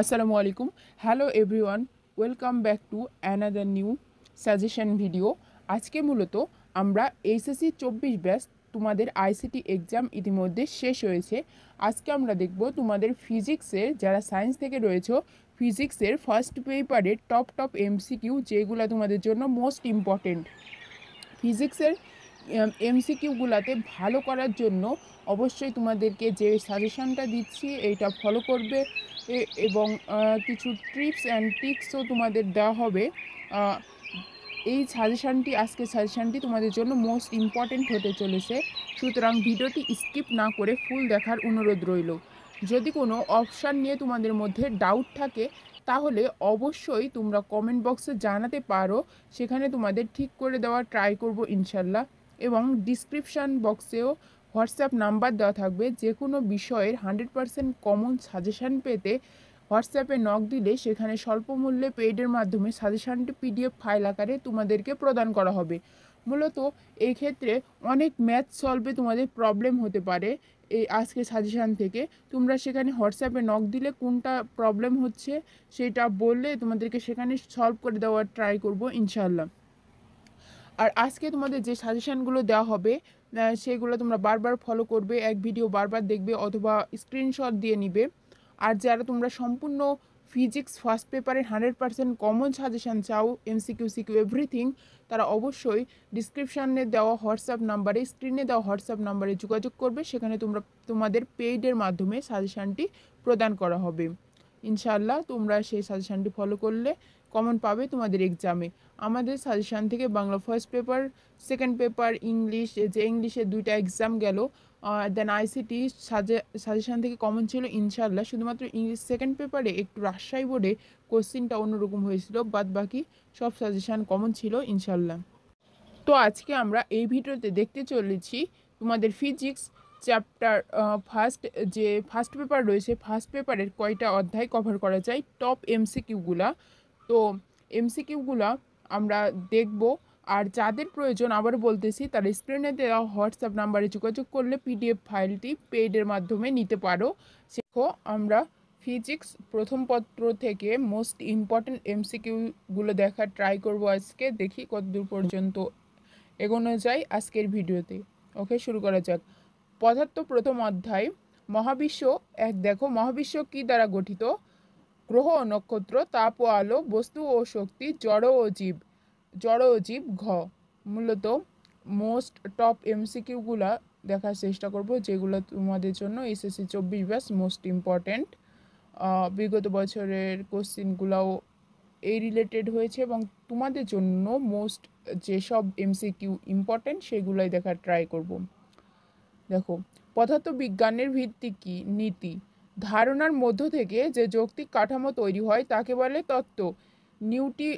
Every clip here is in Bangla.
আসসালামু আলাইকুম। Hello everyone, welcome back to another new suggestion video. আজকে মূলত আমরা এইচএসসি 24 ব্যাচ তোমাদের আইসিটি এক্সাম ইতিমধ্যে শেষ হয়েছে। আজকে আমরা দেখব তোমাদের ফিজিক্সের, যারা সায়েন্স থেকে রয়েছে, ফিজিক্সের ফার্স্ট পেপারের টপ এমসিকিউ যেগুলো তোমাদের জন্য মোস্ট ইম্পর্টেন্ট। ফিজিক্সের এমসিকিউগুলোতে ভালো করার জন্য অবশ্যই তোমাদেরকে যে সাজেশনটা দিচ্ছি এইটা ফলো করবে এবং কিছু ট্রিপস অ্যান্ড ট্রিক্সও তোমাদের দেওয়া হবে। এই আজকের সাজেশনটি তোমাদের জন্য মোস্ট ইম্পর্টেন্ট হতে চলেছে, সুতরাং ভিডিওটি স্কিপ না করে ফুল দেখার অনুরোধ রইল। যদি কোনো অপশান নিয়ে তোমাদের মধ্যে ডাউট থাকে তাহলে অবশ্যই তোমরা কমেন্ট বক্সে জানাতে পারো, সেখানে তোমাদের ঠিক করে দেওয়ার ট্রাই করব ইনশাল্লাহ। এবং ডিসক্রিপশান বক্সেও হোয়াটসঅ্যাপ নাম্বার দেওয়া থাকবে, যে কোনো বিষয়ের 100% কমন সাজেশান পেতে হোয়াটসঅ্যাপে নক দিলে সেখানে স্বল্প মূল্যে পেইডের মাধ্যমে সাজেশানটি পিডিএফ ফাইল আকারে তোমাদেরকে প্রদান করা হবে। মূলত এই ক্ষেত্রে অনেক ম্যাথ সলভে তোমাদের প্রবলেম হতে পারে। এই আজকে সাজেশান থেকে তোমরা সেখানে হোয়াটসঅ্যাপে নক দিলে কোনটা প্রবলেম হচ্ছে সেটা বললে তোমাদেরকে সেখানে সলভ করে দেওয়ার ট্রাই করব ইনশাল্লাহ। আর আজকে তোমাদের যে সাজেশানগুলো দেওয়া হবে সেগুলো তোমরা বারবার ফলো করবে, এক ভিডিও বারবার দেখবে অথবা স্ক্রিনশট দিয়ে নিবে। আর যারা তোমরা সম্পূর্ণ ফিজিক্স ফার্স্ট পেপারের 100% কমন সাজেশান চাও, এমসিকিউ সিকিউ এভরিথিং, তারা অবশ্যই ডিসক্রিপশানে দেওয়া হোয়াটসঅ্যাপ নাম্বারে, স্ক্রিনে দেওয়া হোয়াটসঅ্যাপ নাম্বারে যোগাযোগ করবে, সেখানে তোমাদের পেইডের মাধ্যমে সাজেশানটি প্রদান করা হবে। ইনশাআল্লাহ তোমরা সেই সাজেশানটি ফলো করলে কমন পাবে তোমাদের এক্সামে। আমাদের সাজেশান থেকে Bangla first paper, second paper English, যে ইংলিশের 2টা এক্সাম গেল, দেন আইসিটি সাজেশান থেকে কমন ছিল ইনশাআল্লাহ। শুধুমাত্র ইংলিশ সেকেন্ড পেপারে একটু রাজশাহী বোর্ডে কোশ্চিনটা অন্যরকম হয়েছিল, বাদ বাকি সব সাজেশান কমন ছিল ইনশাআল্লাহ। তো আজকে আমরা এই ভিডিওতে দেখতে চলেছি তোমাদের ফিজিক্স চ্যাপ্টার যে ফার্স্ট পেপার রয়েছে, ফার্স্ট পেপারের কয়টা অধ্যায় কভার করা যায়, টপ এমসিকিউগুলা। তো এমসিকিউগুলা আমরা দেখব। আর যাদের প্রয়োজন আবারও বলতেছি, তারা স্ক্রিনে দেওয়া হোয়াটসঅ্যাপ নাম্বারে যোগাযোগ করলে পিডিএফ ফাইলটি পেইডের মাধ্যমে নিতে পারো। শেখো আমরা ফিজিক্স প্রথম পত্র থেকে মোস্ট ইম্পর্টেন্ট এমসিকিউগুলো দেখার ট্রাই করব আজকে। দেখি কতদূর পর্যন্ত এগোনো যায় আজকের ভিডিওতে। ওকে, শুরু করা যাক। পদার্থ প্রথম অধ্যায়, মহাবিশ্ব এক। দেখো, মহাবিশ্ব কি দ্বারা গঠিত? গ্রহ ও নক্ষত্র, তাপ ও আলো, বস্তু ও শক্তি, জড় ও জীব ঘ। মূলত মোস্ট টপ এমসিকিউগুলা দেখার চেষ্টা করব, যেগুলো তোমাদের জন্য এসএসসি 24 ব্যাচ মোস্ট ইম্পর্ট্যান্ট। বিগত বছরের কোশ্চিনগুলাও এই রিলেটেড হয়েছে এবং তোমাদের জন্য মোস্ট যেসব এমসিকিউ ইম্পর্টেন্ট সেগুলোই দেখার ট্রাই করব। দেখো, পদার্থবিজ্ঞানের ভিত্তি কি? নীতি। ধারণার মধ্য থেকে যে যৌক্তিক কাঠামো তৈরি হয় তাকে বলে তত্ত্ব। নিউটি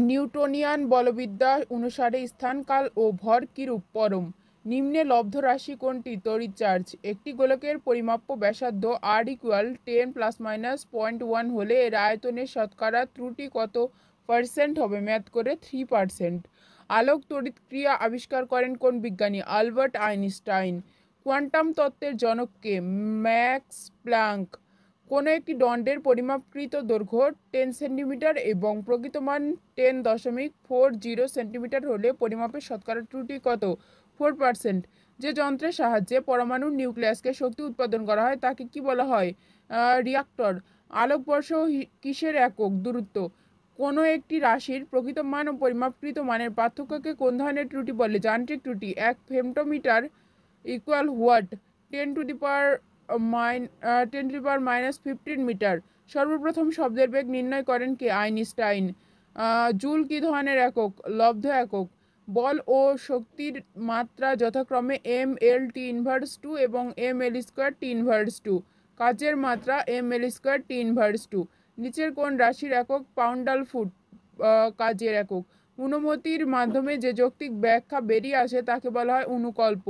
নিউটনিয়ান বলবিদ্যা অনুসারে স্থানকাল ও ভর কিরূপ? পরম। নিম্নে লব্ধ রাশি কোনটি? তড়িৎ চার্জ। একটি গোলকের পরিমাপ্য ব্যাসার্ধ r ইকুয়াল 10 ± 0.1 হলে এর আয়তনের শতকরা ত্রুটি কত পার্সেন্ট হবে? ম্যাথ করে 3%। আলোক তড়িৎ ক্রিয়া আবিষ্কার করেন কোন বিজ্ঞানী? Albert Einstein. কোয়ান্টাম তত্ত্বের জনককে? Max Planck. কোনো একটি দণ্ডের পরিমাপকৃত দৈর্ঘ্য 10 সেন্টিমিটার এবং প্রকৃত মান 10.40 সেন্টিমিটার হলে পরিমাপের শতকরা ত্রুটি কত? 4%। যে যন্ত্রের সাহায্যে পরমাণুর নিউক্লিয়াসকে শক্তি উৎপাদন করা হয় তাকে কি বলা হয়? রিয়াক্টর। আলোকবর্ষ কিসের একক? দূরত্ব। কোনো একটি রাশির প্রকৃত মান ও পরিমাপকৃত মানের পার্থক্যকে কোন ধরনের ত্রুটি বলে? যান্ত্রিক ত্রুটি। 1 femtometre equal what? 10 to the power -15 metre. সর্বপ্রথম শব্দের বেগ নির্ণয় করেন কে? আইনস্টাইন। জুল কি ধরনের একক? লব্ধ একক। বল ও শক্তির মাত্রা যথাক্রমে mL/T⁻² এবং mL²T⁻²। কাজের মাত্রা mL²T⁻²। নিচের কোন রাশির একক পাউন্ডাল ফুট কাজের একক? অনুমতির মাধ্যমে যে যৌক্তিক ব্যাখ্যা বেরিয়ে আসে তাকে বলা হয় অনুকল্প।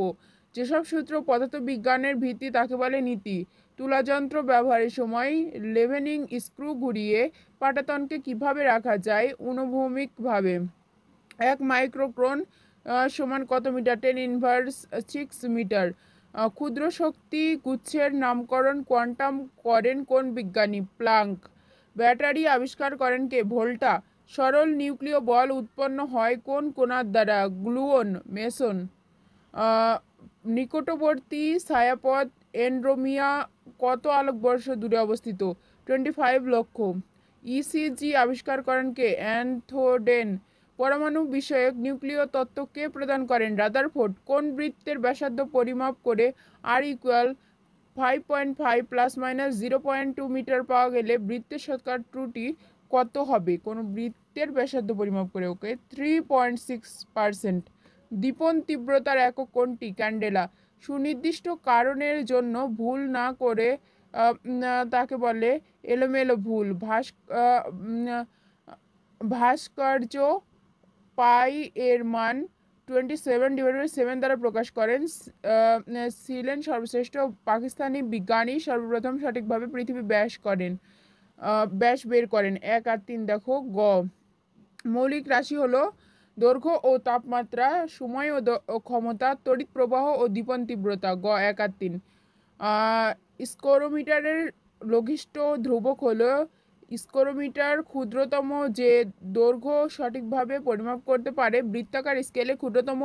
যেসব সূত্র পদার্থবিজ্ঞানের ভিত্তি তাকে বলে নীতি। তুলাযন্ত্র ব্যবহারের সময় লেভেনিং স্ক্রু ঘুরিয়ে পাটাতনকে কিভাবে রাখা যায়? অনুভূমিকভাবে। 1 মাইক্রোক্রন সমান কত মিটার? 10⁻6 মিটার। ক্ষুদ্র শক্তি গুচ্ছের নামকরণ কোয়ান্টাম করেন কোন বিজ্ঞানী? প্লাঙ্ক। ব্যাটারি আবিষ্কার করেন কে? ভোল্টা। সরল নিউক্লিয় বল উৎপন্ন হয় কোন কণার দ্বারা? গ্লুয়ন। মেসন। নিকটবর্তী ছায়াপথ এন্ড্রোমিয়া কত আলোকবর্ষ দূরে অবস্থিত? 25 লক্ষ। ইসিজি আবিষ্কার করেন কে? অ্যান্থোডেন। পরমাণু বিষয়ক নিউক্লিয় তত্ত্ব কে প্রদান করেন? রাদারফোর্ড। কোন বৃত্তের ব্যাসার্ধ পরিমাপ করে আর ইকুয়াল 5.5 প্লাস মাইনাস 0.2 মিটার পাওয়া গেলে বৃত্তের শতকরা ত্রুটি কত হবে? কোনো বৃত্তের ব্যাসার্ধ পরিমাপ করে, ওকে, 3.6%। দীপন তীব্রতার একক কোনটি? ক্যান্ডেলা। সুনির্দিষ্ট কারণের জন্য ভুল না করে তাকে বলে এলোমেলো ভুল। ভাস্কর্য পাই এর মান 27/7 দ্বারা প্রকাশ করেন। ছিলেন সর্বশ্রেষ্ঠ পাকিস্তানি বিজ্ঞানী সর্বপ্রথম সঠিকভাবে পৃথিবী ব্যাস বের করেন। 1 আর 3 দেখো। গ, মৌলিক রাশি হলো দৈর্ঘ্য ও তাপমাত্রা, সময় ও ক্ষমতা, তড়িৎ প্রবাহ ও দীপন তীব্রতা। গ, 1 আর 3। স্কোরোমিটারের লঘিষ্ঠ ধ্রুবক হলো স্কোরোমিটার ক্ষুদ্রতম যে দৈর্ঘ্য সঠিকভাবে পরিমাপ করতে পারে। বৃত্তাকার স্কেলে ক্ষুদ্রতম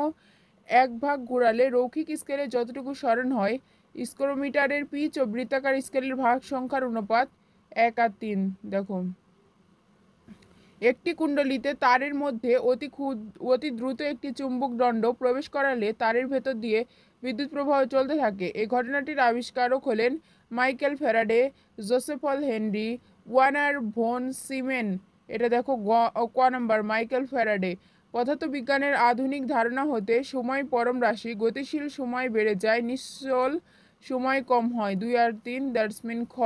এক ভাগ ঘোরালে রৈখিক স্কেলে যতটুকু সরণ হয়। স্কোরোমিটারের পিচ ও বৃত্তাকার স্কেলের ভাগ সংখ্যার অনুপাত। 1 আর 3 দেখো। একটি কুণ্ডলিতে তারের মধ্যে অতি দ্রুত একটি চুম্বক দণ্ড প্রবেশ করালে তারের ভেতর দিয়ে বিদ্যুৎ প্রবাহ চলতে থাকে। এই ঘটনাটির আবিষ্কারক হলেন মাইকেল ফ্যারাডে, জোসেফল হেনরি, ওয়ার্নার ভন সিমেন। এটা দেখো ক নাম্বার, মাইকেল ফ্যারাডে। পদার্থবিজ্ঞানের আধুনিক ধারণা হতে সময় পরম রাশি, গতিশীল সময় বেড়ে যায়, নিশ্চল সময় কম হয়। 2 আর 3 দ্যাটস মিন খ।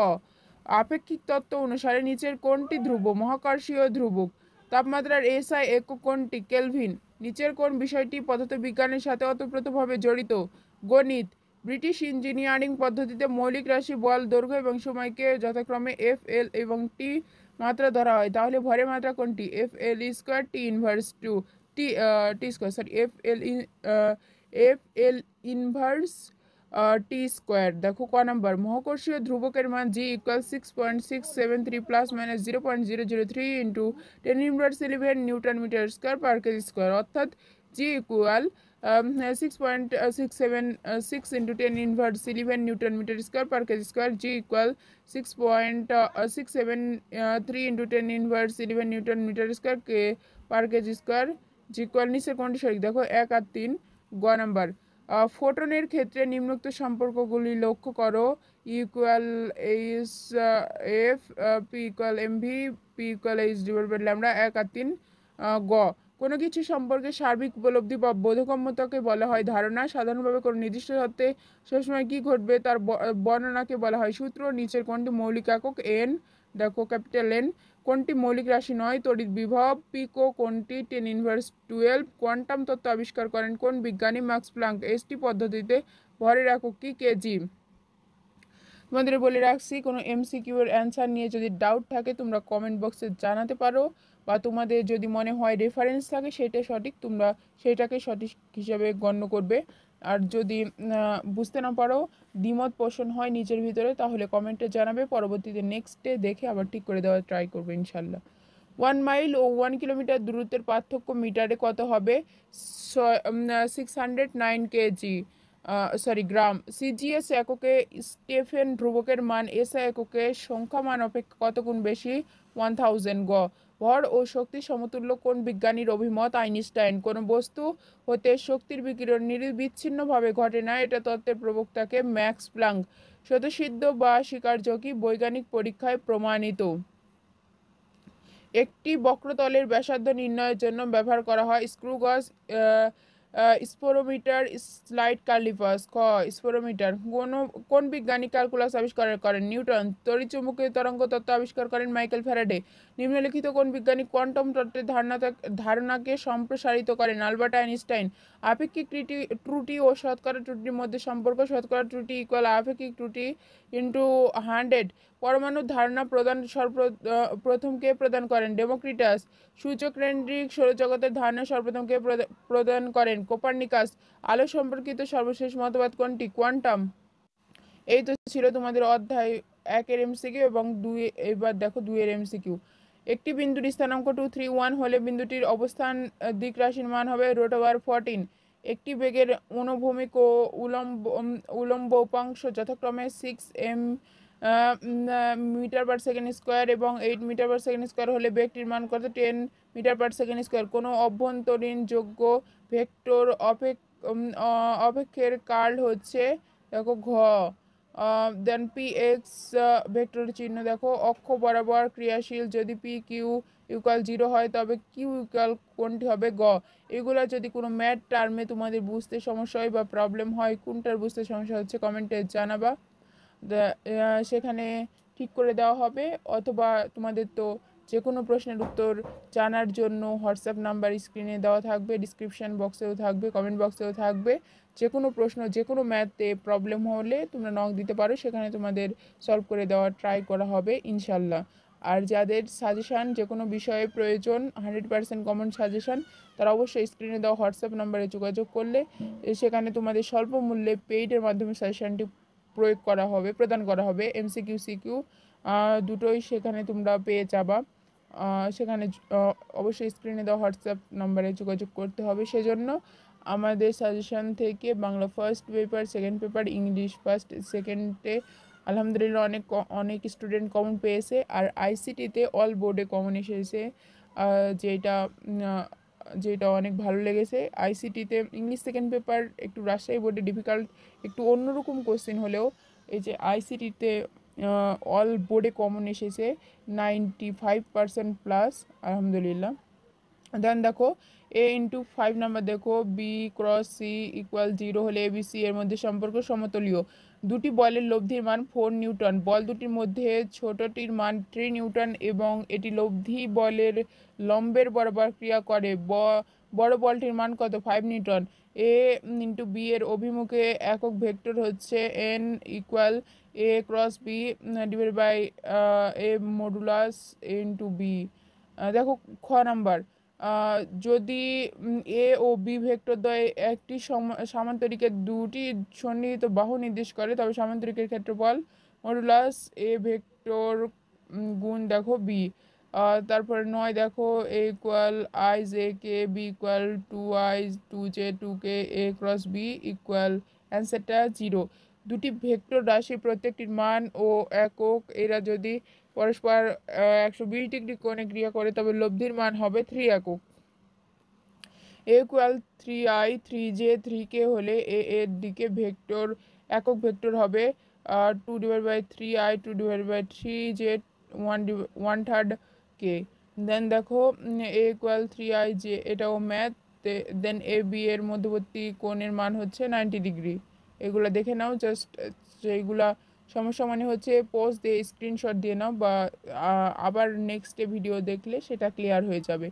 আপেক্ষিক তত্ত্ব অনুসারে নিচের কোনটি ধ্রুব? মহাকর্ষীয় ধ্রুবক। তাপমাত্রার এসআই একক কোনটি? কেলভিন। নিচের কোন বিষয়টি পদার্থবিজ্ঞানের সাথে ওতপ্রোতভাবে জড়িত? গণিত। ব্রিটিশ ইঞ্জিনিয়ারিং পদ্ধতিতে মৌলিক রাশি, বল, দৈর্ঘ্য এবং সময়কে যথাক্রমে এফ, এল এবং টি মাত্রা ধরা হয়। তাহলে ভরের মাত্রা কোনটি? F L square T inverse to T T square, sorry, F L inverse T square. দেখো ক নাম্বার, মহাকর্ষীয় ধ্রুবকের মান G equal 6.673 plus minus 0.003 into 10^11 newton metre square per KG square, অর্থাৎ G equal 6.676 into 10^11 newton metre square per KG square, G equal 6.673 into 10^11 newton metre square K per KG square, G equal নিচের কোনটি সঠিক? দেখো 1 আর 3। গ নাম্বার, ফোটনের ক্ষেত্রে নিম্নোক্ত সম্পর্কগুলি লক্ষ্য করো। Equal H F, P equal M V, P equal H divide by lambda. 1 আর 3। গ, কোনো কিছু সম্পর্কে সার্বিক উপলব্ধি বা বোধগম্যতাকে বলা হয় ধারণা। সাধারণভাবে কোনো নির্দিষ্ট সত্ত্বে সবসময় কী ঘটবে তার বর্ণনাকে বলা হয় সূত্র। নিচের কোনটি মৌলিক একক? এন। দেখো ক্যাপিটাল এন। কোনটি মৌলিক রাশি নয়? তড়িৎ বিভব। পিকো কোনটি? 10^12। কোয়ান্টাম তত্ত্ব আবিষ্কার করেন কোন বিজ্ঞানী? Max Planck. এসটি পদ্ধতিতে ভরের একক কি? কেজি। তোমাদের বলে রাখছি, কোনো এমসিকিউ এর অ্যান্সার নিয়ে যদি ডাউট থাকে তোমরা কমেন্ট বক্সে জানাতে পারো, বা তোমাদের যদি মনে হয় রেফারেন্স থাকে সেটা সঠিক, তোমরা সেটাকে সঠিক হিসাবে গণ্য করবে। আর যদি বুঝতে না পারো, দ্বিমত পোষণ হয় নিজের ভিতরে, তাহলে কমেন্টে জানাবে। পরবর্তীতে নেক্সট ডে দেখে আবার ঠিক করে দেওয়ার ট্রাই করবে ইনশাল্লাহ। 1 মাইল ও 1 কিলোমিটার দূরত্বের পার্থক্য মিটারে কত হবে? 609 কেজি, গ্রাম। সিজিএস এককে স্টেফেন ধ্রুবকের মান এসআই এককে সংখ্যা মান অপেক্ষা কত গুণ বেশি? 1000। গ, ভর ও শক্তি সমতুল্য কোন বিজ্ঞানীর অভিমত? আইনস্টাইন। কোনো বস্তু হতে শক্তির বিকিরণ নিরবিচ্ছিন্নভাবে ঘটে না, এটা তত্ত্বের প্রবক্তাকে? Max Planck. স্বতঃসিদ্ধ বা স্বীকার্য কি? বৈজ্ঞানিক পরীক্ষায় প্রমাণিত। একটি বক্রতলের ব্যাসার্ধ নির্ণয়ের জন্য ব্যবহার করা হয় স্ক্রু গজ, স্পোরোমিটার, স্লাইড ক্যালিপার্স। খ, স্পোরোমিটার। কোন বিজ্ঞানী ক্যালকুলাস আবিষ্কার করেন? নিউটন। তড়িৎচুম্বকীয় তরঙ্গ তত্ত্ব আবিষ্কার করেন মাইকেল ফ্যারাডে। নিম্নলিখিত কোন বিজ্ঞানী কোয়ান্টাম তত্ত্বের ধারণাকে সম্প্রসারিত করেন? Albert Einstein. আপেক্ষিক ত্রুটি ও শতকরা ত্রুটির মধ্যে সম্পর্ক, শতকরা ত্রুটি ইকুয়াল আপেক্ষিক ত্রুটি ইন্টু 100। পরমাণুর ধারণা প্রথম কে প্রদান করেন? ডেমোক্রিটাস। সূর্যকেন্দ্রিক সৌরজগতের ধারণা সর্বপ্রথম কে প্রদান করেন? কোপার্নিকাস। আলো সম্পর্কিত সর্বশেষ মতবাদ কোনটি? কোয়ান্টাম। এই তো ছিল তোমাদের অধ্যায় 1-এর এমসিকিউ এবং 2। এবার দেখো 2-এর এমসিকিউ। একটি বিন্দুর স্থানাঙ্ক 231 হলে বিন্দুটির অবস্থান দিক রাশির মান হবে √14। একটি বেগের অনুভূমিক ও উলম্ব উপাংশ যথাক্রমে 6 মিটার পার সেকেন্ড স্কোয়ার এবং 8 মিটার পার সেকেন্ড স্কোয়ার হলে বেগটির মান কত? 10 মিটার পার সেকেন্ড স্কোয়ার। কোনো অভ্যন্তরীণ যোগ্য ভেক্টর অপেক্ষের কার্ল হচ্ছে, দেখো, ঘ। দেন পি এক্স ভেক্টর চিহ্ন দেখো অক্ষ বরাবর ক্রিয়াশীল। যদি পি কিউ ইকুয়াল 0 হয় তবে কিউ ইকুয়াল কোনটি হবে? গ। এগুলো যদি কোনো ম্যাথ টার্মে তোমাদের বুঝতে সমস্যা হয় বা প্রবলেম হয়, কোনটার বুঝতে সমস্যা হচ্ছে কমেন্টে জানাবা, সেখানে ঠিক করে দেওয়া হবে। অথবা তোমাদের তো যে কোনো প্রশ্নের উত্তর জানার জন্য হোয়াটসঅ্যাপ নাম্বার স্ক্রিনে দেওয়া থাকবে, ডিসক্রিপশান বক্সেও থাকবে, কমেন্ট বক্সেও থাকবে। যে কোনো প্রশ্ন, যে কোনো ম্যাথে প্রবলেম হলে তোমরা নক দিতে পারো, সেখানে তোমাদের সলভ করে দেওয়ার ট্রাই করা হবে ইনশাল্লাহ। আর যাদের সাজেশান যে কোনো বিষয়ে প্রয়োজন, 100% কমন সাজেশান, তারা অবশ্যই স্ক্রিনে দেওয়া হোয়াটসঅ্যাপ নাম্বারে যোগাযোগ করলে সেখানে তোমাদের স্বল্প মূল্যে পেইডের মাধ্যমে সাজেশানটি প্রদান করা হবে। এমসিকিউ সিকিউ দুটোই সেখানে তোমরা পেয়ে যাবা। সেখানে অবশ্যই স্ক্রিনে দেওয়া হোয়াটসঅ্যাপ নাম্বারে যোগাযোগ করতে হবে। সেজন্য আমাদের সাজেশন থেকে Bangla first paper, second paper, English first সেকেন্ডে আলহামদুলিল্লাহ অনেক স্টুডেন্ট কমন পেয়েছে। আর আইসিটিতে অল বোর্ডে কমন এসেছে, যেটা যেটা অনেক ভালো লেগেছে। আইসিটিতে ইংলিশ সেকেন্ড পেপার একটু রাজশাহী বোর্ডে ডিফিকাল্ট, একটু অন্যরকম কোশ্চেন হলেও এই যে আইসিটিতে অল বোর্ডে কমন এসেছে 95% প্লাস, আলহামদুলিল্লাহ। দেন দেখো A × 5 নাম্বার দেখো বি ক্রস সি ইকুয়াল 0 হলে এ বি সি এর মধ্যে সম্পর্ক সমতলীয়। দুটি বলের লব্ধির মান 4 নিউটন। বল দুটির মধ্যে ছোটটির মান 3 নিউটন এবং এটি লব্ধি বলের লম্বের বরাবর ক্রিয়া করে। বড় বলটির মান কত? 5 নিউটন। A × B এর অভিমুখে একক ভেক্টর হচ্ছে n equal A × B divide by A modulus A × B। দেখো খ নাম্বার, যদি এ ও বি ভেক্টর দ্বয় একটি সামান্তরিকের দুটি সন্নিহিত বাহু নির্দেশ করে তবে সামান্তরিকের ক্ষেত্রফল মডুলাস এ ভেক্টর গুণ দেখো বি। তারপরে 9 দেখো A equal I J K, B equal 2i 2j 2k, A × B equal অ্যান্সারটা 0। দুটি ভেক্টর রাশির প্রত্যেকটির মান ও একক, এরা যদি পরস্পর 120 ডিগ্রি কোণে ক্রিয়া করে তবে লব্ধির মান হবে 3 একক। এ ইকুয়াল 3i 3j 3k হলে এ এর দিকে ভেক্টর একক ভেক্টর হবে 2/3i 2/3j 1/3 k। দেন দেখো এ ইকুয়াল 3i j, এটাও ম্যাথ। দেন এ বি এর মধ্যবর্তী কোণের মান হচ্ছে 90 ডিগ্রি। এগুলো দেখে নাও জাস্ট। এইগুলা সমস্যা মানে হচ্ছে পোস্ট দিয়ে স্ক্রিনশট দিয়ে নাও, বা আবার নেক্সটে ভিডিও দেখলে সেটা ক্লিয়ার হয়ে যাবে।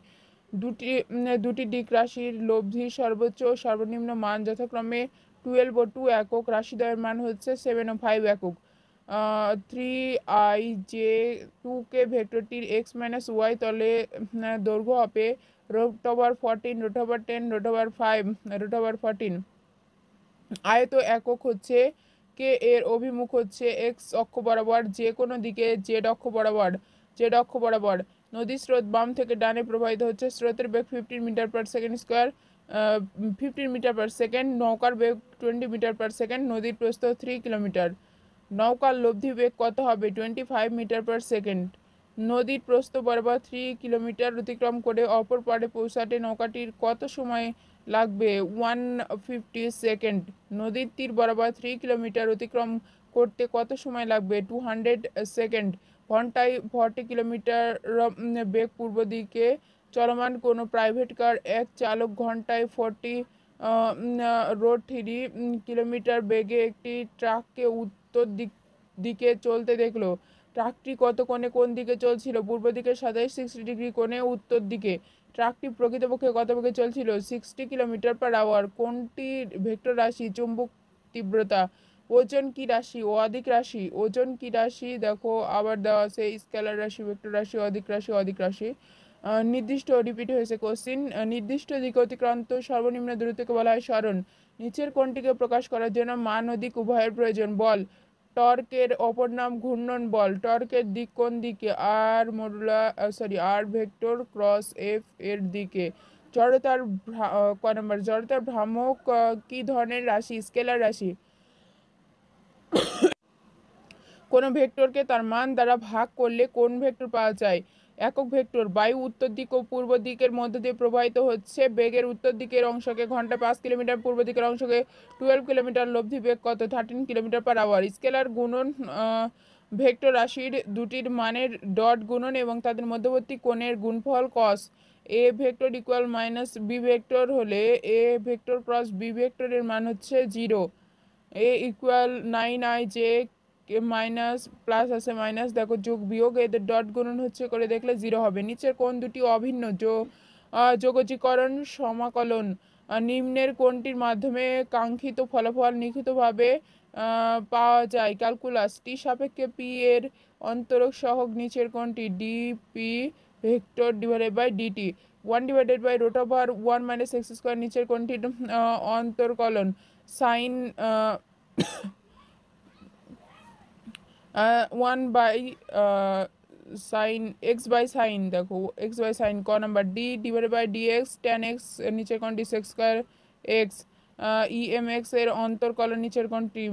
দুটি দিক রাশির লব্ধির সর্বোচ্চ ও সর্বনিম্ন মান যথাক্রমে 12 ও 2 একক। রাশিদ্বয়ের মান হচ্ছে 7 ও 5 একক। 3i j 2k ভেক্টরটির x-y তলে দৈর্ঘ্য হবে √14, √10, √5, √14। আয়ত একক হচ্ছে কে, এর অভিমুখ হচ্ছে এক্স অক্ষ বরাবর, যে কোনো দিকে জেড অক্ষ বরাবর। নদীর স্রোত বাম থেকে ডানে প্রবাহিত হচ্ছে। স্রোতের বেগ 15 metre per second square, 15 metre per second. নৌকার বেগ 20 মিটার পার সেকেন্ড। নদীর প্রস্থ 3 কিলোমিটার। নৌকার লব্ধি বেগ কত হবে? 25 মিটার পার সেকেন্ড। নদীর প্রস্থ বরাবর 3 কিলোমিটার অতিক্রম করে অপর পাড়ে পৌঁছাতে নৌকাটির কত সময় লাগবে? 150 সেকেন্ড। নদীর তীর বরাবর 3 কিলোমিটার অতিক্রম করতে কত সময় লাগবে? 200 সেকেন্ড। ঘন্টায় 40 কিলোমিটার বেগ পূর্ব দিকে চলমান কোনো প্রাইভেট কার এক চালক ঘন্টায় 40 কিলোমিটার বেগে একটি ট্রাককে উত্তর দিকে চলতে দেখলো। ট্রাকটি কত কোণে কোন দিকে চলছিল? পূর্ব দিকে 60 ডিগ্রি কোণে উত্তর দিকে। ট্রাকটি প্রকৃতপক্ষে কত বেগে চলছিল? 60 কিলোমিটার/আওয়ার। কোনটি ভেক্টর রাশি? চুম্বক তীব্রতা। ওজন কি রাশি? ও অদিক রাশি। ওজন কি রাশি? দেখো আবার দেওয়া আছে স্কেলার রাশি, ভেক্টর রাশি, অদিক রাশি, অদিক রাশি। নির্দিষ্ট রিপিট হয়েছে কোশ্চিন। নির্দিষ্ট দিক অতিক্রান্ত সর্বনিম্ন দূরত্বকে বলা হয় সরণ। নিচের কোনটিকে প্রকাশ করার জন্য মান ও দিক উভয়ের প্রয়োজন? বল। টর্কের অপর নাম ঘূর্ণন বল। টর্কের দিক কোন দিকে? আর ভেক্টর ক্রস এফ এর দিকে। জড়তার ক নম্বর, জড়তার ভ্রামক কি ধরনের রাশি? স্কেলার রাশি। কোনো ভেক্টরকে তার মান দ্বারা ভাগ করলে কোন ভেক্টর পাওয়া যায়? একক ভেক্টর। বায়ু উত্তর দিক ও পূর্ব দিকের মধ্য দিয়ে প্রবাহিত হচ্ছে। বেগের উত্তর দিকের অংশকে ঘন্টা 5 কিলোমিটার, পূর্ব দিকের অংশকে 12 কিলোমিটার। লব্ধি বেগ কত? 13 কিলোমিটার/আওয়ার। স্কেলার গুণন ভেক্টর রাশির দুটির মানের ডট গুণন এবং তাদের মধ্যবর্তী কোণের গুণফল cos. A vector equal minus B vector হলে এ ভেক্টর ক্রস বি ভেক্টরের মান হচ্ছে 0। এ ইকুয়াল 9i, যে মাইনাস প্লাস আছে মাইনাস, দেখো যোগ বিয়োগ, এদের ডট গুণন হচ্ছে করে দেখলে 0 হবে। নিচের কোন দুটি অভিন্ন যোগজীকরণ সমাকলন? নিম্নের কোনটির মাধ্যমে কাঙ্ক্ষিত ফলাফল লিখিতভাবে পাওয়া যায়? ক্যালকুলাস। টি সাপেক্ষে পি এর অন্তরক সহগ নিচের কোনটি? D P vector divided by DT. 1/√1 - x² নিচের কোনটির অন্তর্কলন? সাইন 1/sin x/sin, দেখো x/sin। ক number, D divided by DX tan x নিচের কোনটি? sec² x। EMX এর অন্তর্কলন নিচের কোনটি?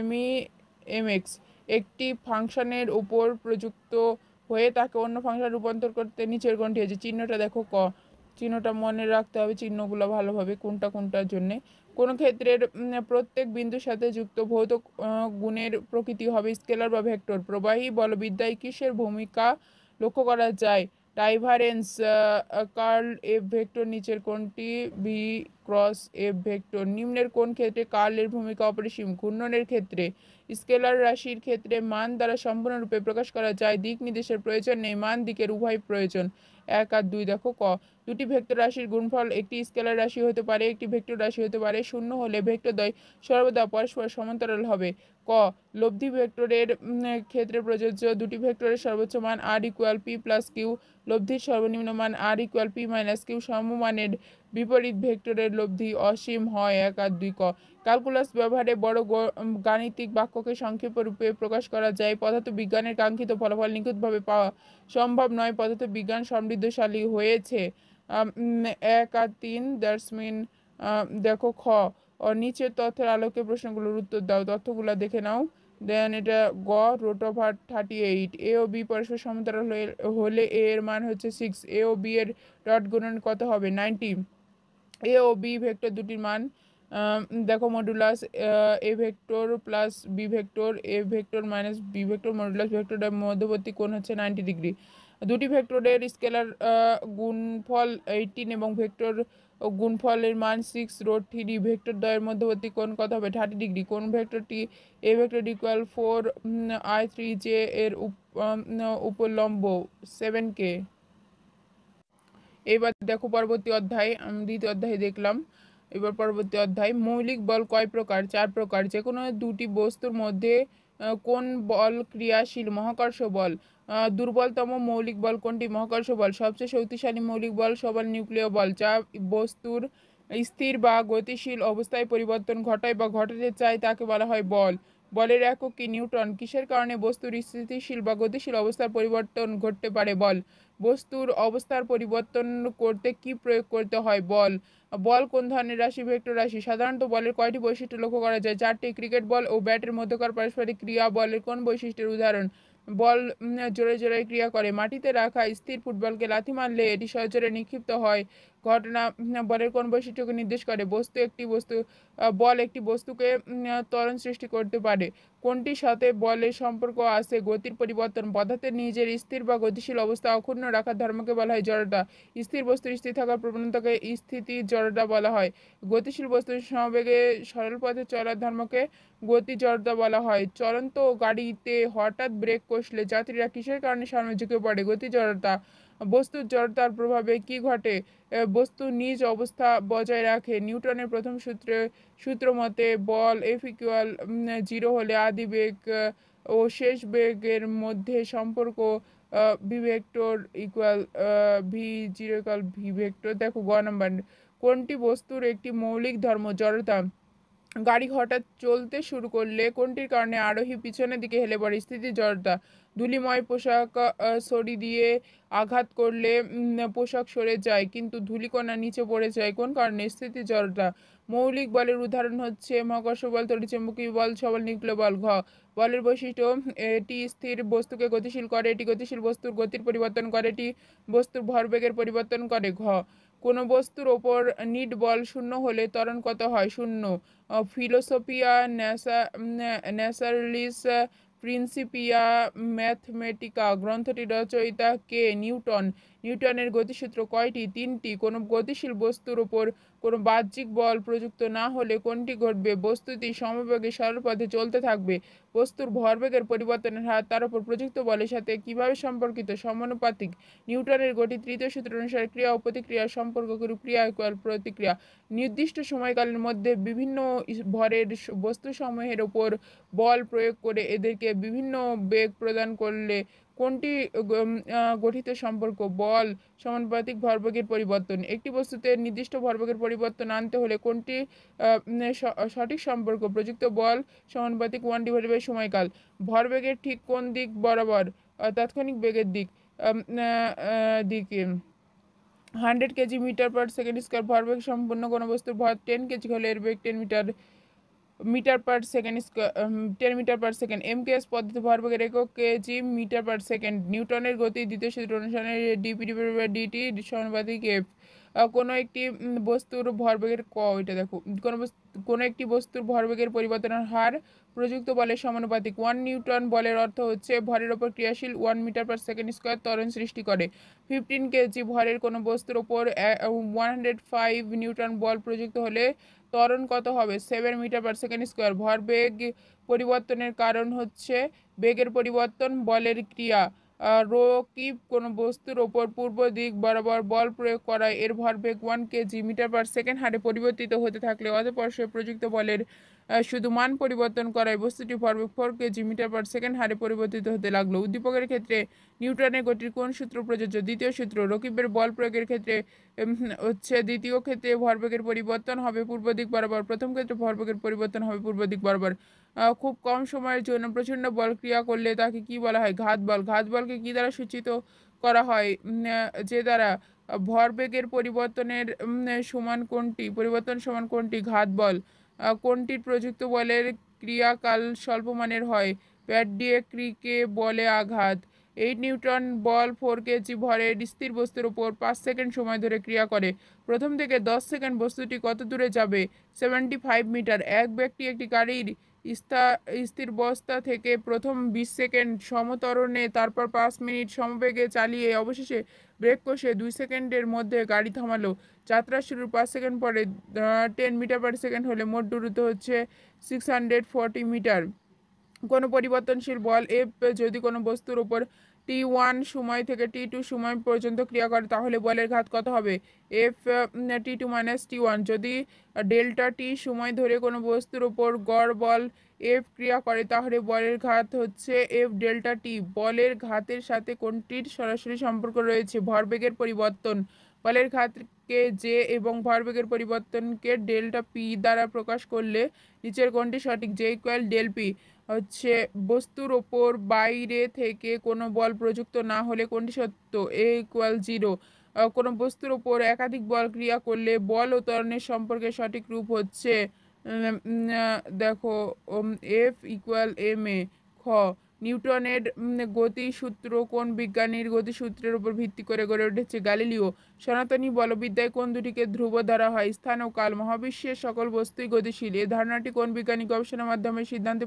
MEMX। একটি ফাংশনের উপর প্রযুক্ত হয়ে তাকে অন্য ফাংশনে রূপান্তর করতে নিচের কোনটি আছে? চিহ্নটা দেখো ক। চিহ্নটা মনে রাখতে হবে, চিহ্নগুলো ভালোভাবে কোনটা কোনটার জন্যে। কোন ক্ষেত্রের প্রত্যেক বিন্দুর সাথে যুক্ত ভৌত গুণের প্রকৃতি হবে স্কেলার বা ভেক্টর? প্রবাহী বলবিদ্যায় কিসের ভূমিকা লক্ষ্য করা যায়? ডাইভারেন্স। কার্ল এফ ভেক্টর নিচের কোনটি? B cross F vector. নিম্নের কোন ক্ষেত্রে কার্লের ভূমিকা অপরিসীম? ঘূর্ণনের ক্ষেত্রে। স্কেলার রাশির ক্ষেত্রে মান দ্বারা সম্পূর্ণরূপে প্রকাশ করা যায়। দিক নির্দেশের প্রয়োজন নেই, মান দিকের উভয় প্রয়োজন। 1 আর 2 দেখো ক। দুটি ভেক্টর রাশির গুণফল একটি স্কেলার রাশি হতে পারে, একটি ভেক্টর রাশি হতে পারে। শূন্য হলে ভেক্টরদ্বয় সর্বদা পরস্পর সমান্তরাল হবে। ক। লব্ধি ভেক্টরের ক্ষেত্রে প্রযোজ্য। দুটি ভেক্টরের সর্বোচ্চ মান আর ইকুয়াল পি প্লাস কিউ। লব্ধির সর্বনিম্ন মান আর ইকুয়াল পি মাইনাস কিউ। সমমানের বিপরীত ভেক্টরের লব্ধি অসীম হয়। 1 আর 2 ক। ক্যালকুলাস ব্যবহারে বড় গাণিতিক বাক্যকে সংক্ষেপ রূপে প্রকাশ করা যায়। পদার্থবিজ্ঞানের কাঙ্ক্ষিত ফলাফল নিখুঁতভাবে পাওয়া সম্ভব নয়। পদার্থবিজ্ঞান সমৃদ্ধশালী হয়েছে। 1 আর 3 দ্যাটস মিন। দেখো খ। নিচের তথ্যের আলোকে প্রশ্নগুলোর উত্তর দাও। তথ্যগুলো দেখে নাও। দেন এটা গ, √38। এ ও বি পরস্পর সমান্তরাল হলে এ এর মান হচ্ছে 6। এ ও বি এর ডট গুণন কত হবে? 90। এ ও বি ভেক্টর দুটির মান দেখো modulus A vector plus B vector, A vector minus B vector modulus ভেক্টরের মধ্যবর্তী কোণ হচ্ছে 90 ডিগ্রি। দুটি ভেক্টরের স্কেলার গুণফল 18 এবং ভেক্টর গুণফলের মান 6√3। ভেক্টর দ্বয়ের মধ্যবর্তী কোণ কত হবে? 30 ডিগ্রি। কোন ভেক্টরটি এ ভেক্টর ইকুয়াল 4i3j এর উপলম্ব? 7k। এবার দেখো পরবর্তী অধ্যায়, দ্বিতীয় অধ্যায় দেখলাম। এবার পরবর্তী অধ্যায়, মৌলিক বল কয় প্রকার? 4 প্রকার। যে কোনো দুটি বস্তুর মধ্যে কোন বল ক্রিয়াশীল? মহাকর্ষ বল। দুর্বলতম মৌলিক বল কোনটি? মহাকর্ষ বল। সবচেয়ে শক্তিশালী মৌলিক বল সবল নিউক্লিয় বল, যা বস্তুর স্থির বা গতিশীল অবস্থায় পরিবর্তন ঘটায় বা ঘটাতে চায় তাকে বলা হয় বল। বলের একক কি? নিউটন। কিসের কারণে বস্তুর স্থিতিশীল বা গতিশীল অবস্থার পরিবর্তন ঘটতে পারে? বল। বস্তুর অবস্থার পরিবর্তন করতে কি প্রয়োগ করতে হয়? বল। বল কোন ধরনের রাশি? ভেক্টর রাশি। সাধারণত বলের কয়টি বৈশিষ্ট্য লক্ষ্য করা যায়? 4টি। ক্রিকেট বল ও ব্যাটের মধ্যকার পারস্পরিক ক্রিয়া বলের কোন বৈশিষ্ট্যের উদাহরণ? বল জোরে জোরে ক্রিয়া করে। মাটিতে রাখা স্থির ফুটবলকে লাথি মারলে এটি সজোরে নিক্ষিপ্ত হয়। ঘটনা বলের কোন বৈশিষ্ট্যকে নির্দেশ করে? বল একটি বস্তুকে ত্বরণ সৃষ্টি করতে পারে। কোনটির সাথে বলের সম্পর্ক আছে? গতির পরিবর্তন। পদার্থের নিজের স্থির বা গতিশীল অবস্থা অক্ষুণ্ণ রাখার ধর্মকে বলা হয় জড়তা। স্থির বস্তুর স্থির থাকার প্রবণতাকে স্থিতি জড়তা বলা হয়। গতিশীল বস্তুর সমবেগে সরল পথে চলার ধর্মকে গতি জড়তা বলা হয়। চলন্ত গাড়িতে হঠাৎ ব্রেক কষলে যাত্রীরা কিসের কারণে সামনে ঝুঁকে পড়ে? গতি জড়তা। বস্তুর জড়তার প্রভাবে কি ঘটে? বস্তু নিজ অবস্থা বজায় রাখে। নিউটনের প্রথম সূত্র মতে বল F=0 হলে আদি বেগ ও শেষ বেগের মধ্যে সম্পর্ক V vector equal V vector. দেখো গ নাম্বার, কোনটি বস্তুর একটি মৌলিক ধর্ম? জড়তা। গাড়ি হঠাৎ চলতে শুরু করলে কোনটির কারণে আরোহী পিছনের দিকে হেলে পড়ে? স্থিতি জড়তা। ধূলিময় পোশাক ছড়ি দিয়ে আঘাত করলে পোশাক সরে যায় কিন্তু ধূলিকণা নিচে পড়ে যায় কোন কারণে? স্থিতি জড়তা। মৌলিক বলের উদাহরণ হচ্ছে মহাকর্ষ বল, তড়িৎচুম্বকীয় বল, সবল নিউক্লিয় বল। ঘ বলের বৈশিষ্ট্য, এটি স্থির বস্তুকে গতিশীল করে, এটি গতিশীল বস্তুর গতির পরিবর্তন করে, এটি বস্তুর ভরবেগের পরিবর্তন করে। ঘ কোনো বস্তুর ওপর নিট বল শূন্য হলে ত্বরণ কত হয়? শূন্য। ফিলোসোফিয়া ন্যাচারালিস প্রিন্সিপিয়া ম্যাথমেটিকা গ্রন্থটির রচয়িতা কে? নিউটন। নিউটনের গতিসূত্র কয়টি? তিনটি। কোনো গতিশীল বস্তুর উপর কোনো বাহ্যিক বল প্রযুক্ত না হলে কোনটি ঘটবে? বস্তুটি সমবেগে সরল পথে চলতে থাকবে। বস্তুর ভরবেগের পরিবর্তনের হার তার উপর প্রযুক্ত বলের সাথে কিভাবে সম্পর্কিত? সমানুপাতিক। নিউটনের গতির তৃতীয় সূত্র অনুসারে ক্রিয়া ও প্রতিক্রিয়ার সম্পর্ক ক্রিয়া ইকুয়াল প্রতিক্রিয়া। নির্দিষ্ট সময়কালের মধ্যে বিভিন্ন ভরের বস্তুসমূহের উপর বল প্রয়োগ করে এদেরকে বিভিন্ন বেগ প্রদান করলে কোনটি গঠিত সম্পর্ক? বল সমানুপাতিক ভরবেগের পরিবর্তন। একটি বস্তুতে নির্দিষ্ট ভরবেগের পরিবর্তন আনতে হলে কোনটি সঠিক সম্পর্ক? প্রযুক্ত বল সমানুপাতিক 1/, সময়কাল। ভরবেগের ঠিক কোন দিক বরাবর? তাৎক্ষণিক বেগের দিকে। 100 KG metre per second square ভরবেগ সম্পন্ন কোনো বস্তুর ভর 10 কেজি হলে এর বেগ 10 মিটার পার সেকেন্ড। MKS পদ্ধতি ভরবেগের একক কেজি মিটার পার সেকেন্ড। নিউটনের গতির দ্বিতীয় সূত্র অনুসারে dp/dt সমানুপাতিক f। কোনো একটি বস্তুর ভরবেগের এটা দেখো কোনো একটি বস্তুর ভরবেগের পরিবর্তনের হার প্রযুক্ত বলের সমানুপাতিক। 1 নিউটন বলের অর্থ হচ্ছে ভরের ওপর ক্রিয়াশীল 1 মিটার পার সেকেন্ড স্কোয়ার ত্বরণ সৃষ্টি করে। 15 কেজি ভরের কোনো বস্তুর ওপর 105 নিউটন বল প্রযুক্ত হলে ত্বরণ কত হবে? 7 মিটার পার সেকেন্ড স্কোয়ার। ভরবেগ পরিবর্তনের কারণ হচ্ছে বেগের পরিবর্তন, বলের ক্রিয়া। রোকি কোনো বস্তুর ওপর পূর্ব দিক বরাবর বল প্রয়োগ করায় এর ভরবেগ 1 কেজি মিটার পার সেকেন্ড হারে পরিবর্তিত হতে থাকলে অতঃপর সে প্রযুক্ত বলের শুধু মান পরিবর্তন করায় বস্তুটি ভরবেগ 4 কেজি মিটার পার সেকেন্ড হারে পরিবর্তিত হতে লাগলো। উদ্দীপকের ক্ষেত্রে নিউটনের গতির কোন সূত্র প্রযোজ্য? দ্বিতীয় সূত্র। রকিবের বল প্রয়োগের ক্ষেত্রে দ্বিতীয় ক্ষেত্রে ভরবেগের পরিবর্তন হবে পূর্ব দিক বরাবর, প্রথম ক্ষেত্রে ভরবেগের পরিবর্তন হবে পূর্ব দিক বরাবর। খুব কম সময়ের জন্য প্রচণ্ড বল ক্রিয়া করলে তাকে কি বলা হয়? ঘাত বল। ঘাত বলকে কি দ্বারা সূচিত করা হয়? যে দ্বারা ভরবেগের পরিবর্তনের সমান কোনটি? পরিবর্তন সমান কোনটি? ঘাত বল। কোনটির প্রযুক্ত বলের ক্রিয়াকাল স্বল্প মানের হয়? প্যাড দিয়ে ক্রিকে বলে আঘাত। 8 নিউটন বল 4 কেজি ভরের স্থির বস্তুর উপর 5 সেকেন্ড সময় ধরে ক্রিয়া করে। প্রথম থেকে 10 সেকেন্ড বস্তুটি কত দূরে যাবে? 75 মিটার। এক ব্যক্তি একটি গাড়ির স্থির বস্তা থেকে প্রথম 20 সেকেন্ড সমত্বরণে তারপর 5 মিনিট সমবেগে চালিয়ে অবশেষে ব্রেক কষে 2 সেকেন্ডের মধ্যে গাড়ি থামালো। যাত্রা শুরুর 5 সেকেন্ড পরে 10 মিটার পার সেকেন্ড হলে মোট দূরত্ব হচ্ছে 640 মিটার। কোনো পরিবর্তনশীল বল এফ যদি কোনো বস্তুর উপর T1 সময় থেকে T2 সময় পর্যন্ত ক্রিয়া করে তাহলে বলের ঘাত কত হবে? F(T2 - T1)। যদি ডেল্টা টি সময় ধরে কোনো বস্তুর উপর গড় বল এফ ক্রিয়া করে তাহলে বলের ঘাত হচ্ছে F(Δt)। বলের ঘাতের সাথে কোনটির সরাসরি সম্পর্ক রয়েছে? ভরবেগের পরিবর্তন। বলের ঘাতকে জে এবং ভরবেগের পরিবর্তনকে ডেল্টা পি দ্বারা প্রকাশ করলে নিচের কোনটি সঠিক? J=del P। বস্তুর ওপর বাইরে থেকে কোনো বল প্রযুক্ত না হলে কোনটি সত্য? A=0। কোনো বস্তুর ওপর একাধিক বল ক্রিয়া করলে বল ও ত্বরণের সম্পর্কের সঠিক রূপ হচ্ছে দেখো F=ma। খ নিউটনের গতিসূত্র কোন বিজ্ঞানীর গতিসূত্রের উপর ভিত্তি করে গড়ে উঠেছে? গ্যালিলিও। সনাতনী বলবিদ্যায় কোন দুটিকে ধ্রুব ধরা হয়? স্থান ও কাল। মহাবিশ্বের সকল বস্তুই গতিশীল, এই ধারণাটি কোন বিজ্ঞানী গবেষণার মাধ্যমে সিদ্ধান্তে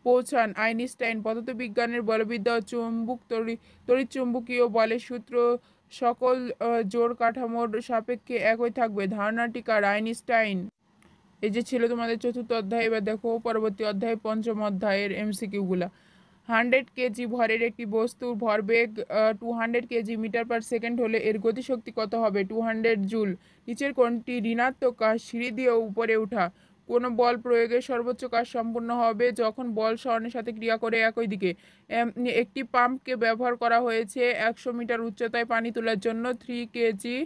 পৌঁছান? আইনস্টাইন। পদার্থবিজ্ঞানের বলবিদ্যা ও তড়িৎচুম্বকীয় বলের সূত্র সকল জোড় কাঠামোর সাপেক্ষে একই থাকবে, ধারণাটি কার? আইনস্টাইন। এই যে ছিল তোমাদের চতুর্থ অধ্যায়। এবার দেখো পরবর্তী অধ্যায়, পঞ্চম অধ্যায়ের এমসিকিউগুলা। 100 কেজি ভরের একটি বস্তুর ভরবেগ 200 কেজি মিটার পার সেকেন্ড হলে এর গতিশক্তি কত হবে? 200 জুল। নিচের কোনটি ঋণাত্মক কাজ? সিঁড়ি দিয়ে উপরে ওঠা। কোনো বল প্রয়োগে সর্বোচ্চ কাজ সম্পূর্ণ হবে যখন বল সরণের সাথে ক্রিয়া করে একই দিকে। একটি পাম্পকে ব্যবহার করা হয়েছে 100 মিটার উচ্চতায় পানি তোলার জন্য। 3 কেজি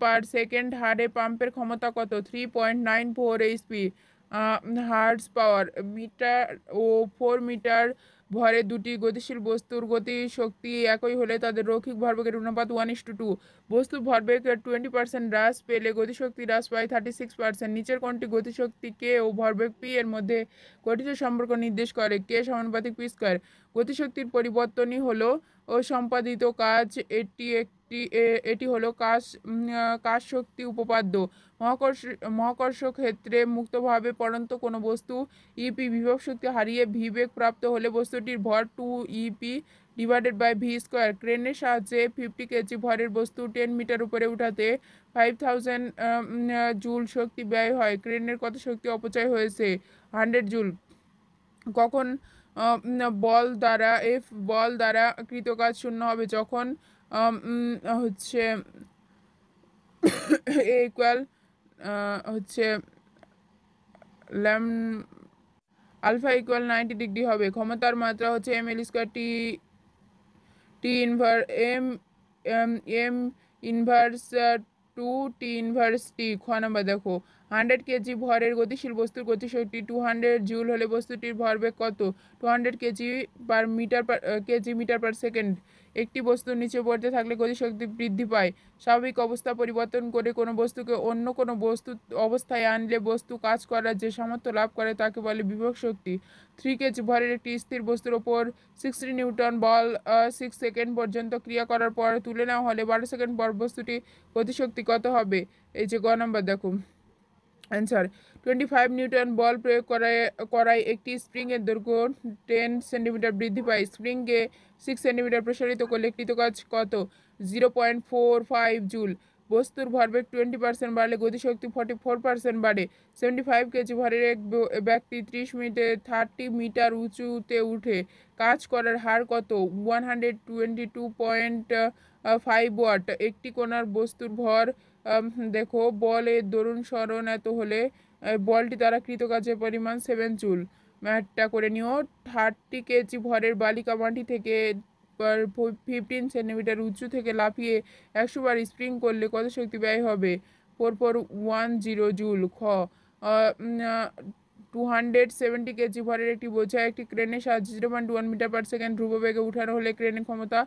পার সেকেন্ড হারে পাম্পের ক্ষমতা কত? 3.94 HP। হার্স পাওয়ার। মিটার ও 4 মিটার ভরে দুটি গতিশীল বস্তুর গতি শক্তি একই হলে তাদের রৈখিক ভরবেগের অনুপাত 1:2। বস্তুর ভরবেগ 20% হ্রাস পেলে গতিশক্তি হ্রাস পায় 36%। নিচের কোনটি গতিশক্তি কে ও ভরবেগ পি এর মধ্যে গঠিত সম্পর্ক নির্দেশ করে? কে সমানুপাতিক পি স্কয়ার। গতিশক্তির পরিবর্তনই হলো ও সম্পাদিত কাজ। এটি হলো কাজ শক্তি উপপাদ্য। মহাকর্ষ ক্ষেত্রে মুক্তভাবে পড়ন্ত কোনো বস্তু ইপি বিভব শক্তি হারিয়ে ভি বেগ প্রাপ্ত হলে বস্তুটির ভর 2EP/v স্কয়ার। ক্রেনের সাহায্যে 50 কেজি ভরের বস্তু 10 মিটার উপরে উঠাতে 5000 জুল শক্তি ব্যয় হয়। ক্রেনের কত শক্তি অপচয় হয়েছে? 100 জুল। কখন বল দ্বারা কৃত কাজ শূন্য হবে? যখন হচ্ছে এ ইকুয়াল হচ্ছে ল্যাম আলফা ইকুয়াল 90 ডিগ্রি হবে। ক্ষমতার মাত্রা হচ্ছে ml² T inverse M inverse 2 T inverse T. খ নাম্বার দেখো 100 কেজি ভরের গতিশীল বস্তুর গতিশক্তি 200 জুল হলে বস্তুটির ভরবেগ কত? 200 কেজি মিটার পার সেকেন্ড। একটি বস্তু নিচে পড়তে থাকলে গতিশক্তি বৃদ্ধি পায়। স্বাভাবিক অবস্থা পরিবর্তন করে কোনো বস্তুকে অন্য কোনো বস্তু অবস্থায় আনলে বস্তু কাজ করার যে সামর্থ্য লাভ করে তাকে বলে বিভব শক্তি। 3 কেজি ভরের একটি স্থির বস্তুর ওপর 60 নিউটন বল 6 সেকেন্ড পর্যন্ত ক্রিয়া করার পর তুলে নেওয়া হলে 12 সেকেন্ড পর বস্তুটি গতিশক্তি কত হবে? এই যে গ নম্বর দেখো অ্যান্সার। 25 নিউটন বল প্রয়োগ করায় একটি স্প্রিংয়ের দৈর্ঘ্য 10 সেন্টিমিটার বৃদ্ধি পায়। স্প্রিংকে 6 সেন্টিমিটার প্রসারিত করলে কৃতকাজ কত? 0.45 জুল। বস্তুর ভরবেগ 20% বাড়লে গতিশক্তি 44% বাড়ে। 75 কেজি ভরের এক ব্যক্তি 30 মিনিটে 30 মিটার উঁচুতে উঠে কাজ করার হার কত? 122.5 ওয়াট। একটি কোণার বস্তুর ভর দেখো বলের দরুন সরণ এত হলে বলটি দ্বারা কৃতকাজের পরিমাণ 7 জুল। ম্যাথটা করে নিও। 30 কেজি ভরের বালিকা মাটি থেকে 15 সেন্টিমিটার উঁচু থেকে লাফিয়ে 100 বার স্প্রিং করলে কত শক্তি ব্যয় হবে? 4410 জুল। খ 270 কেজি ভরের একটি বোঝা একটি ক্রেনের সাহায্যে 0.1 মিটার পার সেকেন্ড ধ্রুব বেগে উঠানো হলে ক্রেনের ক্ষমতা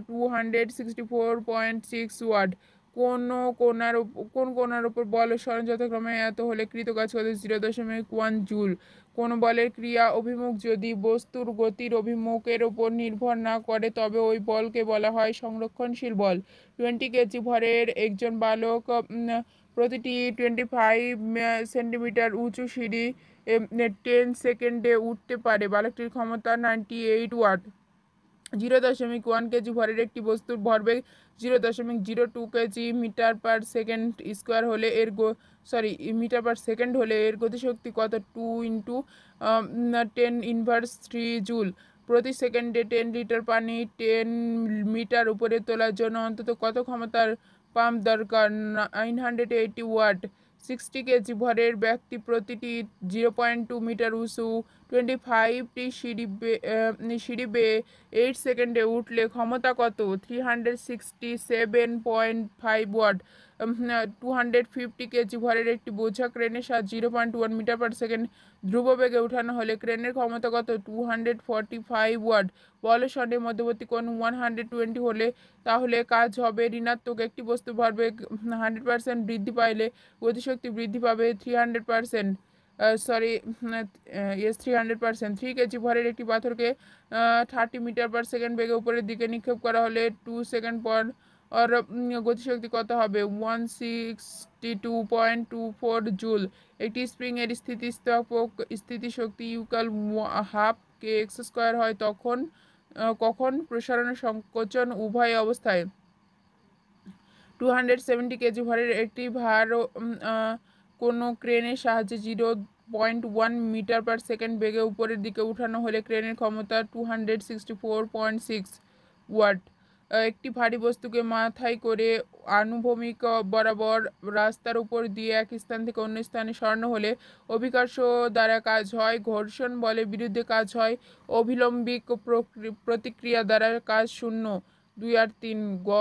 264.6 ওয়াট। কোন কোণার উপর বল ও সরণ যথাক্রমে এত হলে কৃতকাজ কত? 0.1 জুল। কোন বলের ক্রিয়া অভিমুখ যদি বস্তুর গতির অভিমুখের উপর নির্ভর না করে তবে ওই বলকে বলা হয় সংরক্ষণশীল বল। 20 কেজি ভরের একজন বালক প্রতিটি 25 সেন্টিমিটার উঁচু সিঁড়ি 10 সেকেন্ডে উঠতে পারে। বালকটির ক্ষমতা 98 ওয়াট। 0.1 কেজি ভরের একটি বস্তুর ভরবেগ 0.02 কেজি মিটার পার সেকেন্ড হলে এর গতিশক্তি কত? 2 × 10⁻³ জুল। প্রতি সেকেন্ডে 10 লিটার পানি 10 মিটার উপরে তোলার জন্য অন্তত কত ক্ষমতার পাম্প দরকার? 980 ওয়াট। 60 কেজি ভরের ব্যক্তি প্রতিটি 0.2 মিটার উঁচু 25টি সিঁড়ি বেয়ে 8 সেকেন্ডে উঠলে ক্ষমতা কত? 367.5 ওয়াট। 250 কেজি ভরের একটি বোঝা ক্রেনের সাহায্যে 0.1 মিটার পার সেকেন্ড ধ্রুব বেগে উঠানো হলে ক্রেনের ক্ষমতা কত? 245 ওয়াট। বল ও সরণের মধ্যবর্তী কোণ 120 হলে তাহলে কাজ হবে ঋণাত্মক। একটি বস্তু ভরবেগ 100% বৃদ্ধি পাইলে গতিশক্তি বৃদ্ধি পাবে 300%। Sorry, yes 300%। 3 কেজি ভরের একটি পাথরকে 30 মিটার/সেকেন্ড বেগে উপরের দিকে নিক্ষেপ করা হলে 2 সেকেন্ড পর আর গতিশক্তি কত হবে? 162.24 জুল। একটি স্প্রিং এর স্থিতিস্থাপক স্থিতিশক্তি ইকুয়াল হাফ কে এক্স স্কোয়ার হয় তখন কখন? প্রসারণ সংকোচন উভয় অবস্থায়। 270 কেজি ভরের একটি ভার কোনো ক্রেনের সাহায্যে 0.1 মিটার/সেকেন্ড বেগে উপরের দিকে উঠানো হলে ক্রেনের ক্ষমতা 264.6 ওয়াট। একটি ভারী বস্তুকে মাথায় করে আনুভূমিক বরাবর রাস্তার উপর দিয়ে এক স্থান থেকে অন্য স্থানে সরানো হলে অভিকর্ষ দ্বারা কাজ হয়, ঘর্ষণ বলের বিরুদ্ধে কাজ হয়, অভিলম্বিক প্রতিক্রিয়া দ্বারা কাজ শূন্য। 2 আর 3 গ।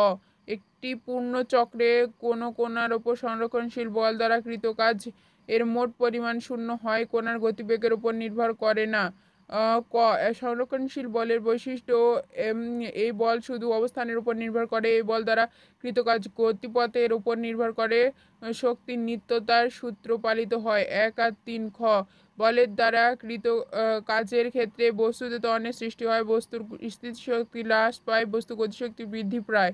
একটি পূর্ণ চক্রে কোনো কোণার ওপর সংরক্ষণশীল বল দ্বারা কৃত কাজ এর মোট পরিমাণ শূন্য হয়, কোণার গতিবেগের উপর নির্ভর করে না। ক সংরক্ষণশীল বলের বৈশিষ্ট্য, এই বল শুধু অবস্থানের উপর নির্ভর করে, এই বল দ্বারা কৃত কাজ গতিপথের উপর নির্ভর করে। শক্তির নিত্যতার সূত্র পালিত হয়। 1 আর 3 খ। বলের দ্বারা কৃত কাজের ক্ষেত্রে বস্তুতে ত্বরণের সৃষ্টি হয়, বস্তুর স্থিতিশক্তি হ্রাস পায়, বস্তু গতিশক্তি বৃদ্ধি পায়।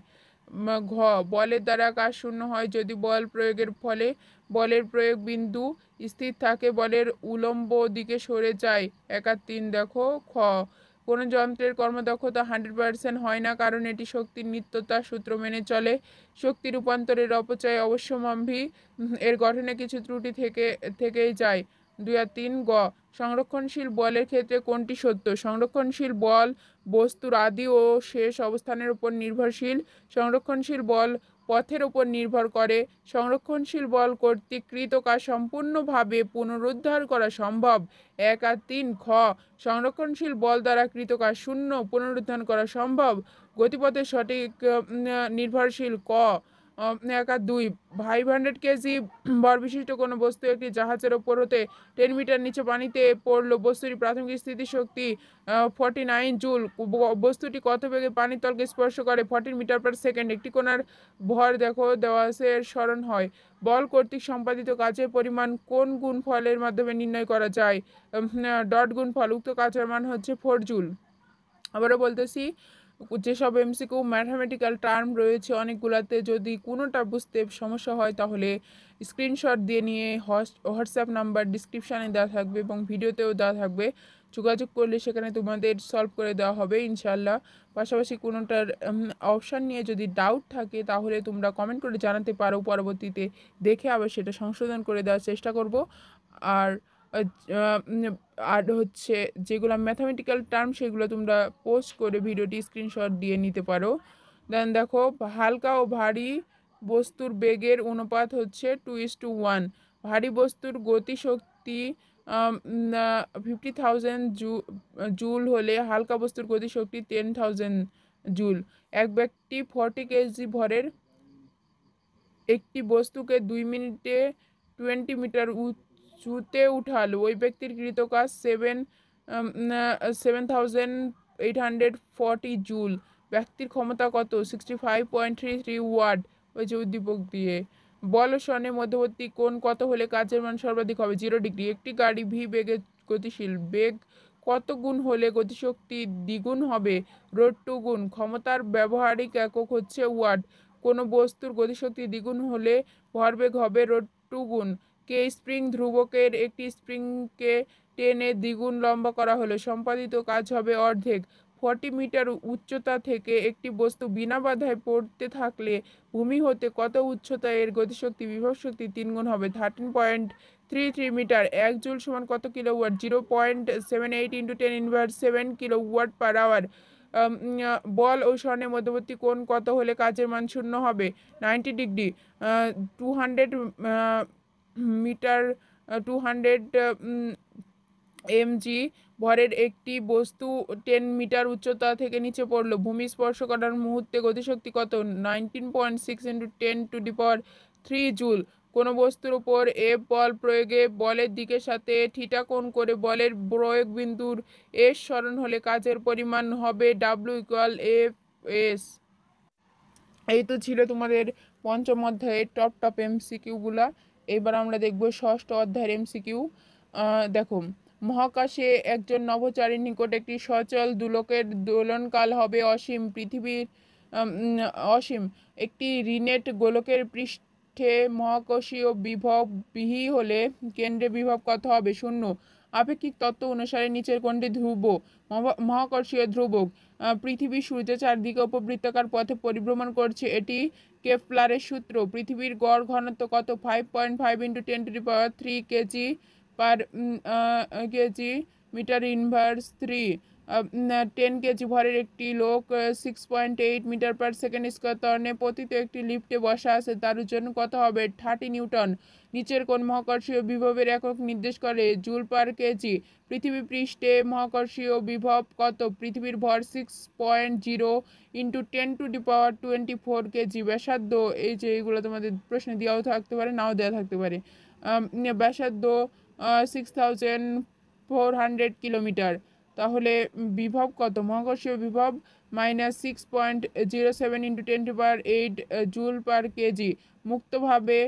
ঘ বলের দ্বারা কাজ শূন্য হয় যদি বল প্রয়োগের ফলে বলের প্রয়োগ বিন্দু স্থির থাকে, বলের উলম্ব দিকে সরে যায়। 1 আর 3 দেখো। খ কোনো যন্ত্রের কর্মদক্ষতা 100% হয় না কারণ এটি শক্তির নিত্যতা সূত্র মেনে চলে। শক্তি রূপান্তরের অপচয় অবশ্যম্ভাবী, এর গঠনে কিছু ত্রুটি থেকেই যায়। 2 আর 3 গ সংরক্ষণশীল বলের ক্ষেত্রে কোনটি সত্য? সংরক্ষণশীল বল বস্তুর আদি ও শেষ অবস্থানের উপর নির্ভরশীল। সংরক্ষণশীল বল পথের উপর নির্ভর করে। সংরক্ষণশীল বল কর্তৃক কৃত কাজ সম্পূর্ণভাবে পুনরুদ্ধার করা সম্ভব। 1 আর 3 খ সংরক্ষণশীল বল দ্বারা কৃত কাজ শূন্য পুনরুদ্ধার করা সম্ভব। গতিপথের সঠিক নির্ভরশীল। ক 1 আর 2 500 কেজি ভর বিশিষ্ট কোনো বস্তু একটি জাহাজের ওপর হতে 10 মিটার নিচে পানিতে পড়লো, বস্তুটি প্রাথমিক স্থিতিশক্তি 49 জুল। বস্তুটি কত বেগে পানির তলকে স্পর্শ করে? 14 মিটার/সেকেন্ড। একটি কোণার ভর দেখো দেওয়া আছে, এর স্মরণ হয়। বল কর্তৃক সম্পাদিত কাজের পরিমাণ কোন গুণফলের মাধ্যমে নির্ণয় করা যায়? ডট গুণফল। উক্ত কাজের মান হচ্ছে 4 জুল। আবারও বলতেছি, যেসব এমসিকিউ ম্যাথামেটিক্যাল টার্ম রয়েছে অনেকগুলাতে, যদি কোনোটা বুঝতে সমস্যা হয় তাহলে স্ক্রিনশট দিয়ে নিয়ে হোয়াটসঅ্যাপ নাম্বার ডিসক্রিপশানে দেওয়া থাকবে এবং ভিডিওতেও দেওয়া থাকবে, যোগাযোগ করলে সেখানে তোমাদের সলভ করে দেওয়া হবে ইনশাল্লাহ। পাশাপাশি কোনোটার অপশান নিয়ে যদি ডাউট থাকে তাহলে তোমরা কমেন্ট করে জানাতে পারো, পরবর্তীতে দেখে আবার সেটা সংশোধন করে দেওয়ার চেষ্টা করব। আর আর হচ্ছে যেগুলো ম্যাথামেটিক্যাল টার্ম সেগুলো তোমরা পোস্ট করে ভিডিওটি স্ক্রিনশট দিয়ে নিতে পারো। দেন দেখো, হালকা ও ভারী বস্তুর বেগের অনুপাত হচ্ছে 2:1। ভারী বস্তুর গতিশক্তি 50,000 জুল হলে হালকা বস্তুর গতিশক্তি 10,000 জুল। এক ব্যক্তি 40 কেজি ভরের একটি বস্তুকে 2 মিনিটে 20 মিটার উঁচুতে উঠালো, ওই ব্যক্তির কৃত কাজ 7,840 জুল। ব্যক্তির ক্ষমতা কত? 65.33 ওয়াট। ওই যে উদ্দীপক দিয়ে। বল ও স্বর্ণের মধ্যবর্তী কোণ কত হলে কাজের মান সর্বাধিক হবে? 0 ডিগ্রি। একটি গাড়ি ভি বেগে গতিশীল, বেগ কত গুণ হলে গতিশক্তি দ্বিগুণ হবে? √2 গুণ। ক্ষমতার ব্যবহারিক একক হচ্ছে ওয়াট। কোনো বস্তুর গতিশক্তি দ্বিগুণ হলে ভরবেগ হবে √2 গুণ। কে স্প্রিং ধ্রুবকের একটি স্প্রিংকে টেনে দ্বিগুণ লম্বা করা হলে সম্পাদিত কাজ হবে অর্ধেক। 40 মিটার উচ্চতা থেকে একটি বস্তু বিনা বাধায় পড়তে থাকলে ভূমি হতে কত উচ্চতায় এর গতিশক্তি বিভব শক্তি 3 গুণ হবে? 13.33 মিটার। 1 জুল সমান কত কিলোওয়াট? 0.78 × 10⁻7 কিলোওয়াট/আওয়ার। বল ও স্বর্ণের মধ্যবর্তী কোণ কত হলে কাজের মান শূন্য হবে? 90 ডিগ্রি। 200 মিটার 200 mg ভরের একটি বস্তু 10 মিটার উচ্চতা থেকে নিচে পড়লো, ভূমি স্পর্শ করার মুহূর্তে গতিশক্তি কত? 19.6 × 10⁻³ জুল। কোনো বস্তুর উপর এফ বল প্রয়োগে বলের দিকের সাথে থিটা কোণ করে বলের প্রয়োগ বিন্দুর এস সরণ হলে কাজের পরিমাণ হবে ডাব্লিউ ইকুয়াল এফ এস। এই তো ছিল তোমাদের পঞ্চম অধ্যায়ের টপ এমসিকিউগুলা। এবার আমরা দেখব ষষ্ঠ অধ্যায়ের এমসিকিউ। দেখো, মহাকাশে একজন নভোচারীর নিকট একটি সচল দুলকের দোলনকাল হবে অসীম। পৃথিবীর অসীম একটি ঋণেট গোলকের পৃষ্ঠে মহাকর্ষীয় বিভব বিহি হলে কেন্দ্রে বিভব কত হবে? শূন্য। আপেক্ষিক তত্ত্ব অনুসারে নিচের কোনটি ধ্রুব? মহাকর্ষীয় ধ্রুবক। পৃথিবী সূর্যের চারদিকে উপবৃত্তাকার পথে পরিভ্রমণ করছে, এটি কেপলারের সূত্র। পৃথিবীর গড় ঘনত্ব কত? 5.5 × 10⁻³ কেজি পার কেজি মিটার ইনভার্স 3। 10 কেজি ভরের একটি লোক 6.8 মিটার পার সেকেন্ড স্কোয়ার ত্বরণে পতিত একটি লিফটে বসা আছে, তার ওজন কত হবে? 30 নিউটন। নিচের কোন মহাকর্ষীয় বিভবের একক নির্দেশ করে? Joule per KG. পৃথিবী পৃষ্ঠে মহাকর্ষীয় বিভব কত? পৃথিবীর ভর 6.0 × 10⁻24 কেজি। ব্যাসার্ধ, এই যে এইগুলো তোমাদের প্রশ্নে দেওয়াও থাকতে পারে, নাও দেওয়া থাকতে পারে। ব্যাসার্ধ 6400 কিলোমিটার। তাহলে বিভব কত? মহাকর্ষীয় বিভব -6.07 × 10⁸ জুল পার কেজি। মুক্তভাবে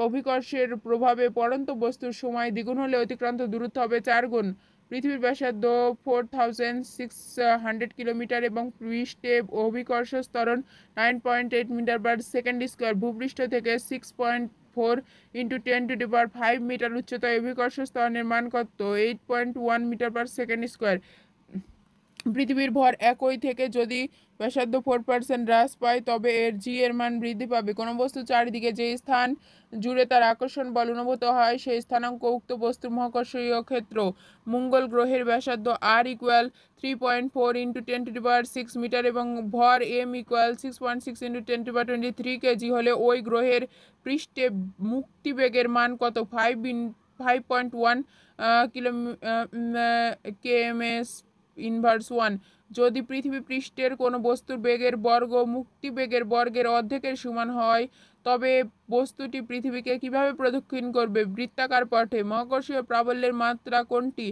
অভিকর্ষের প্রভাবে পড়ন্ত বস্তুর সময় দ্বিগুণ হলে অতিক্রান্ত দূরত্ব হবে 4 গুণ। পৃথিবীর ব্যাসার্ধ 4600 কিলোমিটার এবং পৃষ্ঠে অভিকর্ষ ত্বরণ 9.8 মিটার পার সেকেন্ড স্কোয়ার। ভূপৃষ্ঠ থেকে 6.4 × 10⁵ মিটার উচ্চতায় অভিকর্ষ ত্বরণের মান কত? 8.1 মিটার পার সেকেন্ড স্কোয়ার। পৃথিবীর ভর একই থেকে যদি ব্যাসার্ধ 4% হ্রাস পায় তবে এর জি এর মান বৃদ্ধি পাবে। কোনো বস্তু চারিদিকে যে স্থান জুড়ে তার আকর্ষণ বল অনুভূত হয় সেই স্থানাঙ্ক উক্ত বস্তুর মহাকর্ষীয় ক্ষেত্র। মঙ্গল গ্রহের ব্যাসার্ধ r = 3.4 × 10⁶ মিটার এবং ভর m = 6.6 × 10⁻23 কেজি হলে ওই গ্রহের পৃষ্ঠে মুক্তিবেগের মান কত? 5.1 kms ইনভার্স 1। যদি পৃথিবী পৃষ্ঠের কোনো বস্তুর বেগের বর্গ মুক্তিবেগের বর্গের অর্ধেকের সমান হয় তবে বস্তুটি পৃথিবীকে কিভাবে প্রদক্ষিণ করবে? বৃত্তাকার পথে। মহাকর্ষীয় প্রাবল্যের মাত্রা কোনটি?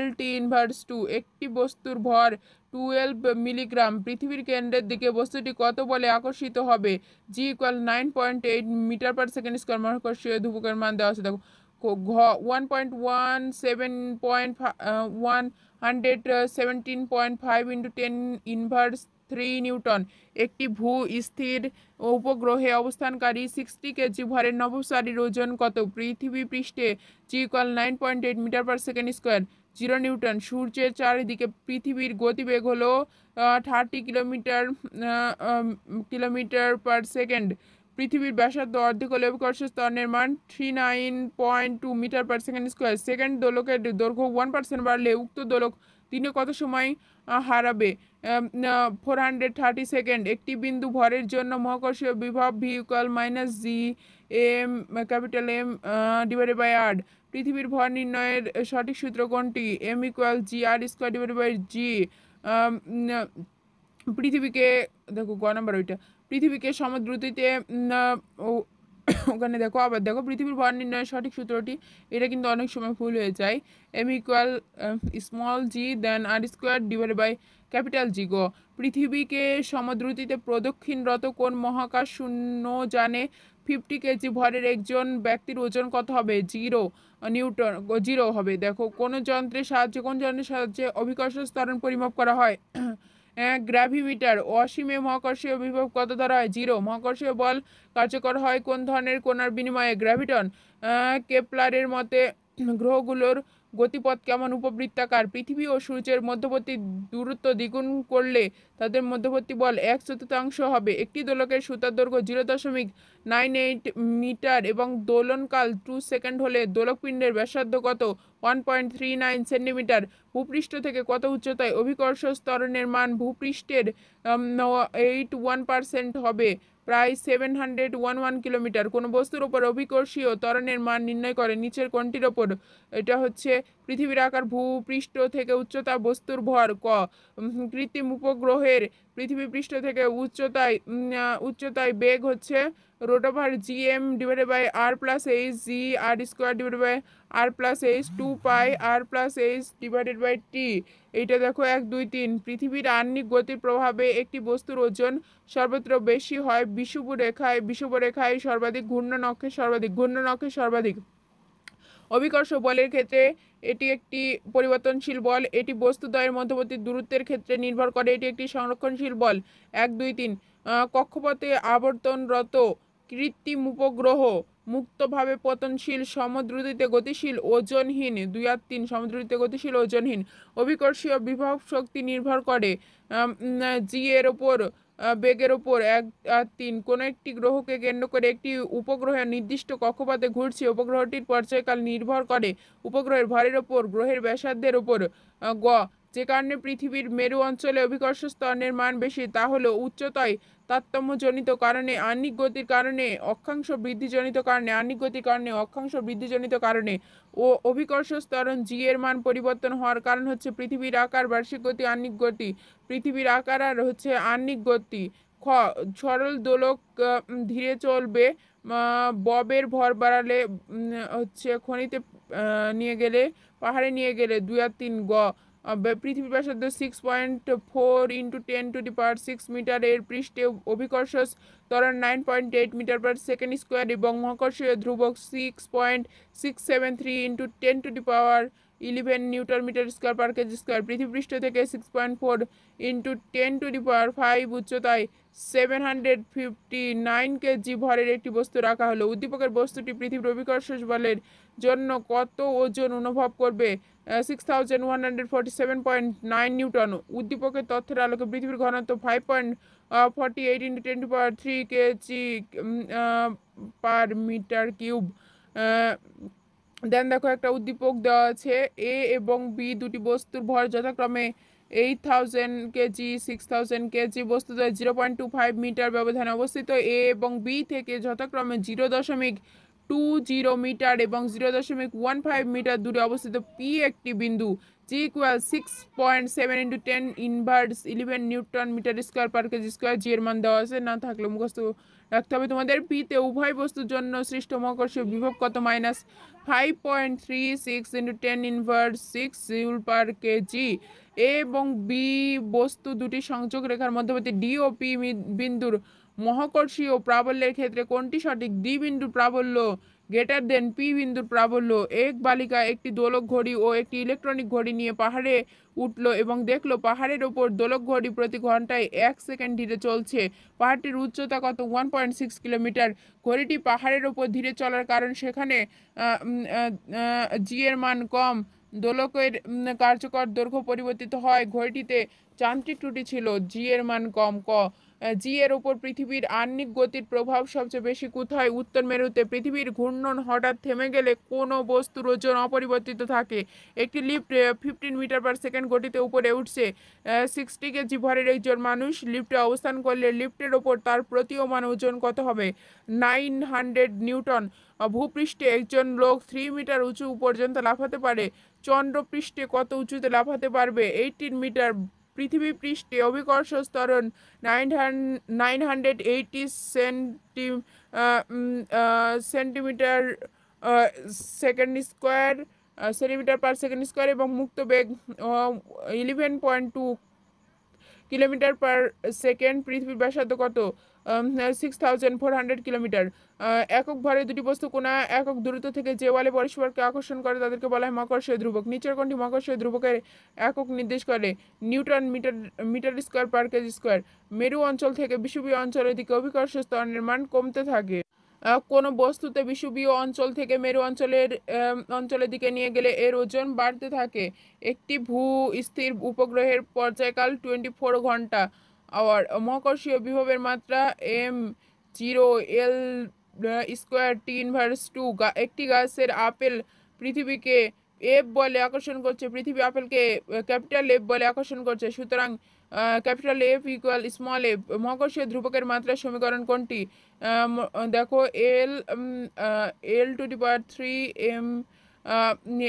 LT−2। একটি বস্তুর ভর 12 মিলিগ্রাম। পৃথিবীর কেন্দ্রের দিকে বস্তুটি কত বলে আকর্ষিত হবে? G = 9.8 metre per second square. মহাকর্ষীয় ধ্রুবকের মান দেওয়া আছে, দেখো। 117.5 × 10⁻³ নিউটন। একটি স্থির উপগ্রহে অবস্থানকারী 60 কেজি ভরের নভোচারীর ওজন কত? পৃথিবী পৃষ্ঠে G = 9.8 metre per second square. 0 newton. সূর্যের চারিদিকে পৃথিবীর গতিবেগ হলো 30 কিলোমিটার পার সেকেন্ড। পৃথিবীর ব্যাসার্ধ অর্ধেক হলে অভিকর্ষ ত্বরণের মান 39.2 metre per second square. Second দোলকের দৈর্ঘ্য 1% বাড়লে উক্ত দোলক দিনে কত সময় হারাবে? 430 সেকেন্ড। একটি বিন্দু ভরের জন্য মহাকর্ষীয় বিভব V = -G M/r। পৃথিবীর ভর নির্ণয়ের সঠিক সূত্র কোনটি? M = gr²/g। পৃথিবীকে, দেখো গ নাম্বার ওইটা, পৃথিবীকে সমদ্রুতিতে ওখানে দেখো, আবার দেখো পৃথিবীর ভর নির্ণয়ের সঠিক সূত্রটি, এটা কিন্তু অনেক সময় ভুল হয়ে যায়। M = g r²/G। গ, পৃথিবীকে সমদ্রুতিতে প্রদক্ষিণরত কোন মহাকাশ শূন্য যানে 50 কেজি ভরের একজন ব্যক্তির ওজন কত হবে? 0 নিউটন। 0 হবে। দেখো, কোন যন্ত্রের সাহায্যে অভিকর্ষ ত্বরণ পরিমাপ করা হয়? গ্র্যাভিমিটার। অসীমে মহাকর্ষীয় বিভব কত ধরা হয়? 0। মহাকর্ষীয় বল কার্যকর হয় কোন ধরনের কণার বিনিময়ে? গ্র্যাভিটন। কেপলারের মতে গ্রহগুলোর গতিপথ কেমন? উপবৃত্তাকার। পৃথিবী ও সূর্যের মধ্যবর্তী দূরত্ব দ্বিগুণ করলে তাদের মধ্যবর্তী বল 1/4 হবে। একটি দোলকের সুতার দৈর্ঘ্য 0.98 মিটার এবং দোলনকাল 2 সেকেন্ড হলে দোলকপিণ্ডের ব্যাসার্ধ কত? 1.39 সেন্টিমিটার। ভূপৃষ্ঠ থেকে কত উচ্চতায় অভিকর্ষ ত্বরণের মান ভূপৃষ্ঠের 81% হবে? প্রায় 711 কিলোমিটার। কোনো বস্তুর ওপর অভিকর্ষীয় ত্বরণের মান নির্ণয় করে নিচের কোনটির ওপর? এটা হচ্ছে পৃথিবীর আকার, ভূপৃষ্ঠ থেকে উচ্চতা, বস্তুর ভর। ক, কৃত্রিম উপগ্রহের পৃথিবী পৃষ্ঠ থেকে উচ্চতায় বেগ হচ্ছে √gm/r+h g r²/r+h 2πr+h/t। এইটা দেখো 1 2 3। পৃথিবীর আহ্নিক গতির প্রভাবে একটি বস্তুর ওজন সর্বত্র বেশি হয় বিষুবরেখায় সর্বাধিক, ঘূর্ণন অক্ষে সর্বাধিক। অভিকর্ষ বলের ক্ষেত্রে এটি একটি পরিবর্তনশীল বল, এটি বস্তুদ্বয়ের মধ্যবর্তী দূরত্বের ক্ষেত্রে নির্ভর করে, এটি একটি সংরক্ষণশীল বল। 1, 2, 3 কক্ষপথে আবর্তনরত কৃত্রিম উপগ্রহ মুক্তভাবে পতনশীল, সমদ্রুতিতে গতিশীল, ওজনহীন। 2 আর 3 সমদ্রুতিতে গতিশীল, ওজনহীন। অভিকর্ষীয় বিভব শক্তি নির্ভর করে জি এর ওপর, বেগের ওপর। 1 আর 3 কোনো একটি গ্রহকে কেন্দ্র করে একটি উপগ্রহের নির্দিষ্ট কক্ষপথে ঘুরছে, উপগ্রহটির পর্যায়কাল নির্ভর করে উপগ্রহের ভরের ওপর, গ্রহের ব্যাসার্ধের ওপর। গ যে কারণে পৃথিবীর মেরু অঞ্চলে অভিকর্ষ স্তরের মান বেশি তা হলো উচ্চতায় তারতম্যজনিত কারণে, আহ্নিক গতির কারণে, অক্ষাংশ বৃদ্ধিজনিত কারণে, আহ্নিক গতির কারণে, অক্ষাংশ বৃদ্ধিজনিত কারণে। ও অভিকর্ষ স্তরণ জি এর মান পরিবর্তন হওয়ার কারণ হচ্ছে পৃথিবীর আকার, বার্ষিক গতি, আহ্নিক গতি। পৃথিবীর আকার আর হচ্ছে আহ্নিক গতি। খ সরল দোলক ধীরে চলবে, ববের ভর বাড়ালে, হচ্ছে খনিতে নিয়ে গেলে, পাহাড়ে নিয়ে গেলে। 2 আর 3 গ পৃথিবীর ব্যাসার্ধ 6.4 × 10⁶ মিটার, এর পৃষ্ঠে অভিকর্ষ ত্বরণ 9.8 মিটার/সেকেন্ড স্কোয়ার এবং মহাকর্ষীয় ধ্রুবক 6.673 × 10⁻11 নিউটন/মিটার স্কোয়ার/কেজি স্কোয়ার। পৃথিবী পৃষ্ঠ থেকে 6.4 × 10⁵ উচ্চতায় 759 কেজি ভরের একটি বস্তু রাখা হলো। উদ্দীপকের বস্তুটি পৃথিবীর অভিকর্ষ বলের জন্য কত ওজন অনুভব করবে? 6147.9 নিউটন। উদ্দীপকের তথ্যের আলোকে পৃথিবীর ঘনত্ব 5.48 × 10⁻³ কেজি/মিটার কিউব। দেন দেখো একটা উদ্দীপক দেওয়া আছে, এ এবং বি দুটি বস্তুর ভর যথাক্রমে 8000 কেজি, 6000 কেজি। বস্তুদ্বয় 0.25 মিটার ব্যবধানে অবস্থিত। এ এবং বি থেকে যথাক্রমে 0.20 মিটার এবং 0.15 মিটার দূরে অবস্থিত পি একটি বিন্দু। জি ইকুয়াল 6.7 × 10⁻11 নিউটন/মিটার স্কোয়ার/কেজি স্কোয়ার। জি এর মান দেওয়া আছে, না থাকলে মুখস্থ রাখতে হবে তোমাদের। পিতে উভয় বস্তুর জন্য সৃষ্ট মহাকর্ষীয় বিভব কত? -5.36 × 10⁻6 জুল/কেজি। এ এবং বি বস্তু দুটি সংযোগ রেখার মধ্যবর্তী ডি ও পি বিন্দুর মহাকর্ষীয় প্রাবল্যের ক্ষেত্রে কোনটি সঠিক? ডি বিন্দুর প্রাবল্য গ্রেটার দেন পি বিন্দুর প্রাবল্য। এক বালিকা একটি দোলক ঘড়ি ও একটি ইলেকট্রনিক ঘড়ি নিয়ে পাহাড়ে উঠলো এবং দেখলো পাহাড়ের ওপর দোলক ঘড়ি প্রতি ঘন্টায় 1 সেকেন্ড ধীরে চলছে। পাহাড়টির উচ্চতা কত? 1.6 কিলোমিটার। ঘড়িটি পাহাড়ের ওপর ধীরে চলার কারণ সেখানে জি এর মান কম, দোলকের কার্যকর দৈর্ঘ্য পরিবর্তিত হয়, ঘড়িটিতে যান্ত্রিক ত্রুটি ছিল, জি এর মান কম। ক জি এর ওপর পৃথিবীর আহ্নিক গতির প্রভাব সবচেয়ে বেশি কোথায়? উত্তর মেরুতে। পৃথিবীর ঘূর্ণন হঠাৎ থেমে গেলে কোনো বস্তুর ওজন অপরিবর্তিত থাকে। একটি লিফট 15 মিটার/সেকেন্ড গতিতে উপরে উঠছে। 60 কেজি ভরের একজন মানুষ লিফটে অবস্থান করলে লিফটের ওপর তার প্রতীয়মান ওজন কত হবে? 900 নিউটন। ভূপৃষ্ঠে একজন লোক 3 মিটার উঁচু পর্যন্ত লাফাতে পারে। চন্দ্রপৃষ্ঠে কত উঁচুতে লাফাতে পারবে? 18 মিটার। পৃথিবী পৃষ্ঠে অভিকর্ষ ত্বরণ 980 সেন্টিমিটার/সেকেন্ড স্কোয়ার এবং মুক্ত বেগ 11.2 কিলোমিটার/সেকেন্ড। পৃথিবীর ব্যাসার্ধ কত? 6400 কিলোমিটার। একক ভরে দুটি বস্তু কোন একক দূরত্ব থেকে যে বলে পরস্পরকে আকর্ষণ করে তাদেরকে বলা হয় মহাকর্ষীয় ধ্রুবক। নিচের কোনটি মহাকর্ষীয় ধ্রুবকের একক নির্দেশ করে? নিউটন/মিটার/কেজি স্কোয়ার। মেরু অঞ্চল থেকে বিষুবীয় অঞ্চলের দিকে অভিকর্ষ ত্বরণের মান কমতে থাকে। কোনো বস্তুতে বিষুবীয় অঞ্চল থেকে মেরু অঞ্চলের দিকে নিয়ে গেলে এর ওজন বাড়তে থাকে। একটি স্থির উপগ্রহের পর্যায়কাল 24 ঘন্টা। আবার মহাকর্ষীয় বিভবের মাত্রা m0 L² একটি গাছের আপেল পৃথিবীকে এফ বলে আকর্ষণ করছে, পৃথিবী আপেলকে ক্যাপিটাল এফ বলে আকর্ষণ করছে, সুতরাং capital F equal small F. মহাকর্ষীয় ধ্রুবকের মাত্রার সমীকরণ কোনটি? দেখো L/3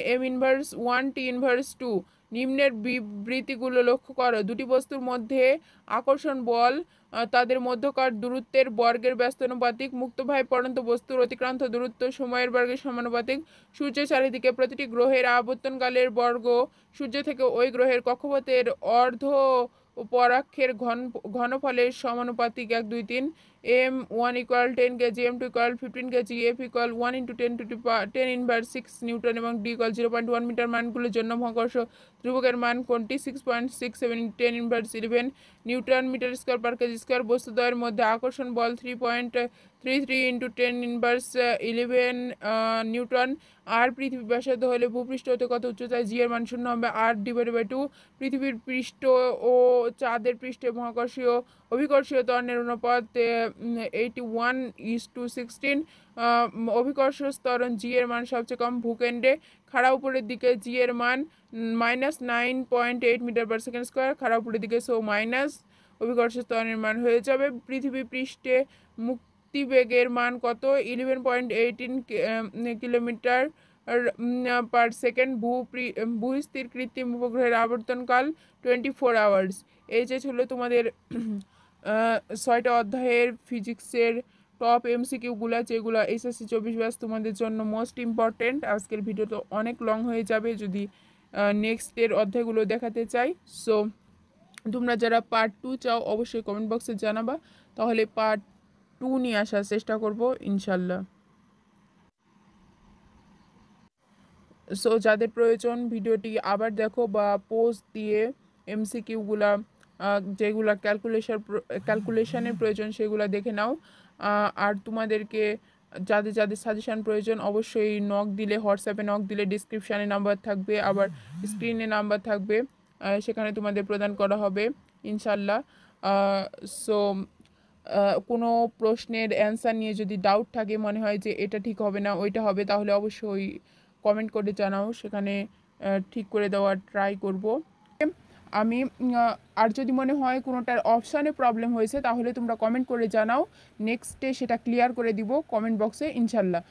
m1 T−2। নিম্নের বিবৃতিগুলো লক্ষ্য করো। দুটি বস্তুর মধ্যে আকর্ষণ বল তাদের মধ্যকার দূরত্বের বর্গের ব্যস্তানুপাতিক। মুক্তভাবে পড়ন্ত বস্তুর অতিক্রান্ত দূরত্ব সময়ের বর্গের সমানুপাতিক। সূর্যের চারিদিকে প্রতিটি গ্রহের আবর্তনকালের বর্গ সূর্য থেকে ওই গ্রহের কক্ষপথের অর্ধ পরাক্ষের ঘনফলের সমানুপাতিক। 1, 2, 3। M1 equal 10 kg, M2 equal 15 kg, F equal 1 into 10 to the power 10 inverse 6 Newton এবং D equal 0.1 মিটার মানগুলোর জন্য মহাকর্ষ ধ্রুবকের মান কোনটি? 6.67 into 10 inverse 11 newton metre square per KG square. বস্তুদ্বয়ের মধ্যে আকর্ষণ বল 3.33 into 10 inverse 11 নিউটন। আর পৃথিবী ব্যাসার্ধ হলে ভূপৃষ্ঠ হতে কত উচ্চতায় জি এর মান শূন্য হবে? R/2। পৃথিবীর পৃষ্ঠ ও চাঁদের পৃষ্ঠে মহাকর্ষীয় অভিকর্ষীয় ত্বরণের অনুপাত 81:16। অভিকর্ষ ত্বরণ জি এর মান সবচেয়ে কম ভূকেন্দ্রে। খাড়া উপরের দিকে জি এর মান -9.8 মিটার পার সেকেন্ড স্কোয়ার। খাড়া উপরের দিকে মাইনাস অভিকর্ষ ত্বরণের মান হয়ে যাবে। পৃথিবী পৃষ্ঠে মুক্তিবেগের মান কত? 11.18 কিলোমিটার পার সেকেন্ড। ভূস্থির কৃত্রিম উপগ্রহের আবর্তনকাল 24 আওয়ার্স। এই যে ছিল তোমাদের 6টা অধ্যায়ের ফিজিক্সের টপ এমসিকিউগুলো, যেগুলো এসএসসি 24 ব্যাচ তোমাদের জন্য মোস্ট ইম্পর্টেন্ট। আজকের ভিডিও তো অনেক লং হয়ে যাবে যদি নেক্সটের অধ্যায়গুলো দেখাতে চাই। সো তোমরা যারা পার্ট 2 চাও অবশ্যই কমেন্ট বক্সে জানাবা, তাহলে পার্ট 2 নিয়ে আসার চেষ্টা করব ইনশাল্লাহ। সো যাদের প্রয়োজন ভিডিওটি আবার দেখো বা পোস্ট দিয়ে এমসিকিউগুলা যেগুলা ক্যালকুলেশনের প্রয়োজন সেগুলো দেখে নাও। আর তোমাদেরকে যাদের যাদের সাজেশান প্রয়োজন অবশ্যই নক দিলে, হোয়াটসঅ্যাপে নক দিলে ডিসক্রিপশানে নাম্বার থাকবে, আবার স্ক্রিনে নাম্বার থাকবে, সেখানে তোমাদের প্রদান করা হবে ইনশাল্লাহ। সো কোনো প্রশ্নের অ্যান্সার নিয়ে যদি ডাউট থাকে, মনে হয় যে এটা ঠিক হবে না ওইটা হবে, তাহলে অবশ্যই কমেন্ট করে জানাও, সেখানে ঠিক করে দেওয়ার ট্রাই করব আমি। আর যদি মনে হয় কোনোটার অপশানে প্রবলেম হয়েছে তাহলে তোমরা কমেন্ট করে জানাও, নেক্সটে সেটা ক্লিয়ার করে দিব কমেন্ট বক্সে ইনশাল্লাহ।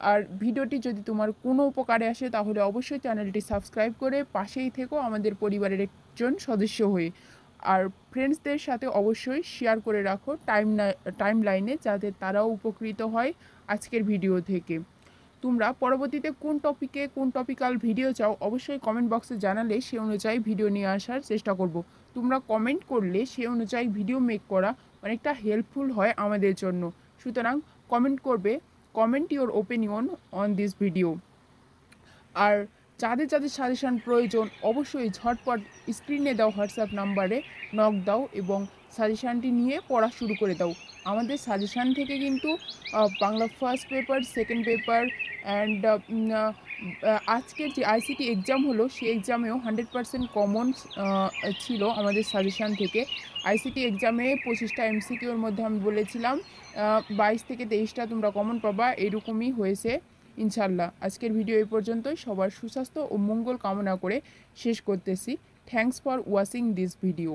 আর ভিডিওটি যদি তোমার কোনো উপকারে আসে তাহলে অবশ্যই চ্যানেলটি সাবস্ক্রাইব করে পাশেই থেকো আমাদের পরিবারের একজন সদস্য হয়ে। আর ফ্রেন্ডসদের সাথে অবশ্যই শেয়ার করে রাখো টাইম লাইনে, যাতে তারাও উপকৃত হয় আজকের ভিডিও থেকে। তোমরা পরবর্তীতে কোন টপিক্যাল ভিডিও চাও অবশ্যই কমেন্ট বক্সে জানালে সে অনুযায়ী ভিডিও নিয়ে আসার চেষ্টা করব। তোমরা কমেন্ট করলে সে অনুযায়ী ভিডিও মেক করা অনেকটা হেল্পফুল হয় আমাদের জন্য। সুতরাং কমেন্ট করবে, comment your opinion on this video. আর যাদের যাদের সাজেশান প্রয়োজন অবশ্যই ঝটপট স্ক্রিনে দাও হোয়াটসঅ্যাপ নাম্বারে নক দাও এবং সাজেশানটি নিয়ে পড়া শুরু করে দাও। আমাদের সাজেশান থেকে কিন্তু Bangla first paper, second paper and আজকের যে আইসিটি এক্সাম হলো সেই এক্সামেও 100% কমন ছিল আমাদের সাজেশান থেকে। আইসিটি এক্সামে 25টা এমসিকিউর মধ্যে আমি বলেছিলাম 22 থেকে 23টা তোমরা কমন পাবা, এরকমই হয়েছে ইনশাল্লাহ। আজকের ভিডিও এই পর্যন্তই। সবার সুস্বাস্থ্য ও মঙ্গল কামনা করে শেষ করতেছি। Thanks for watching this video.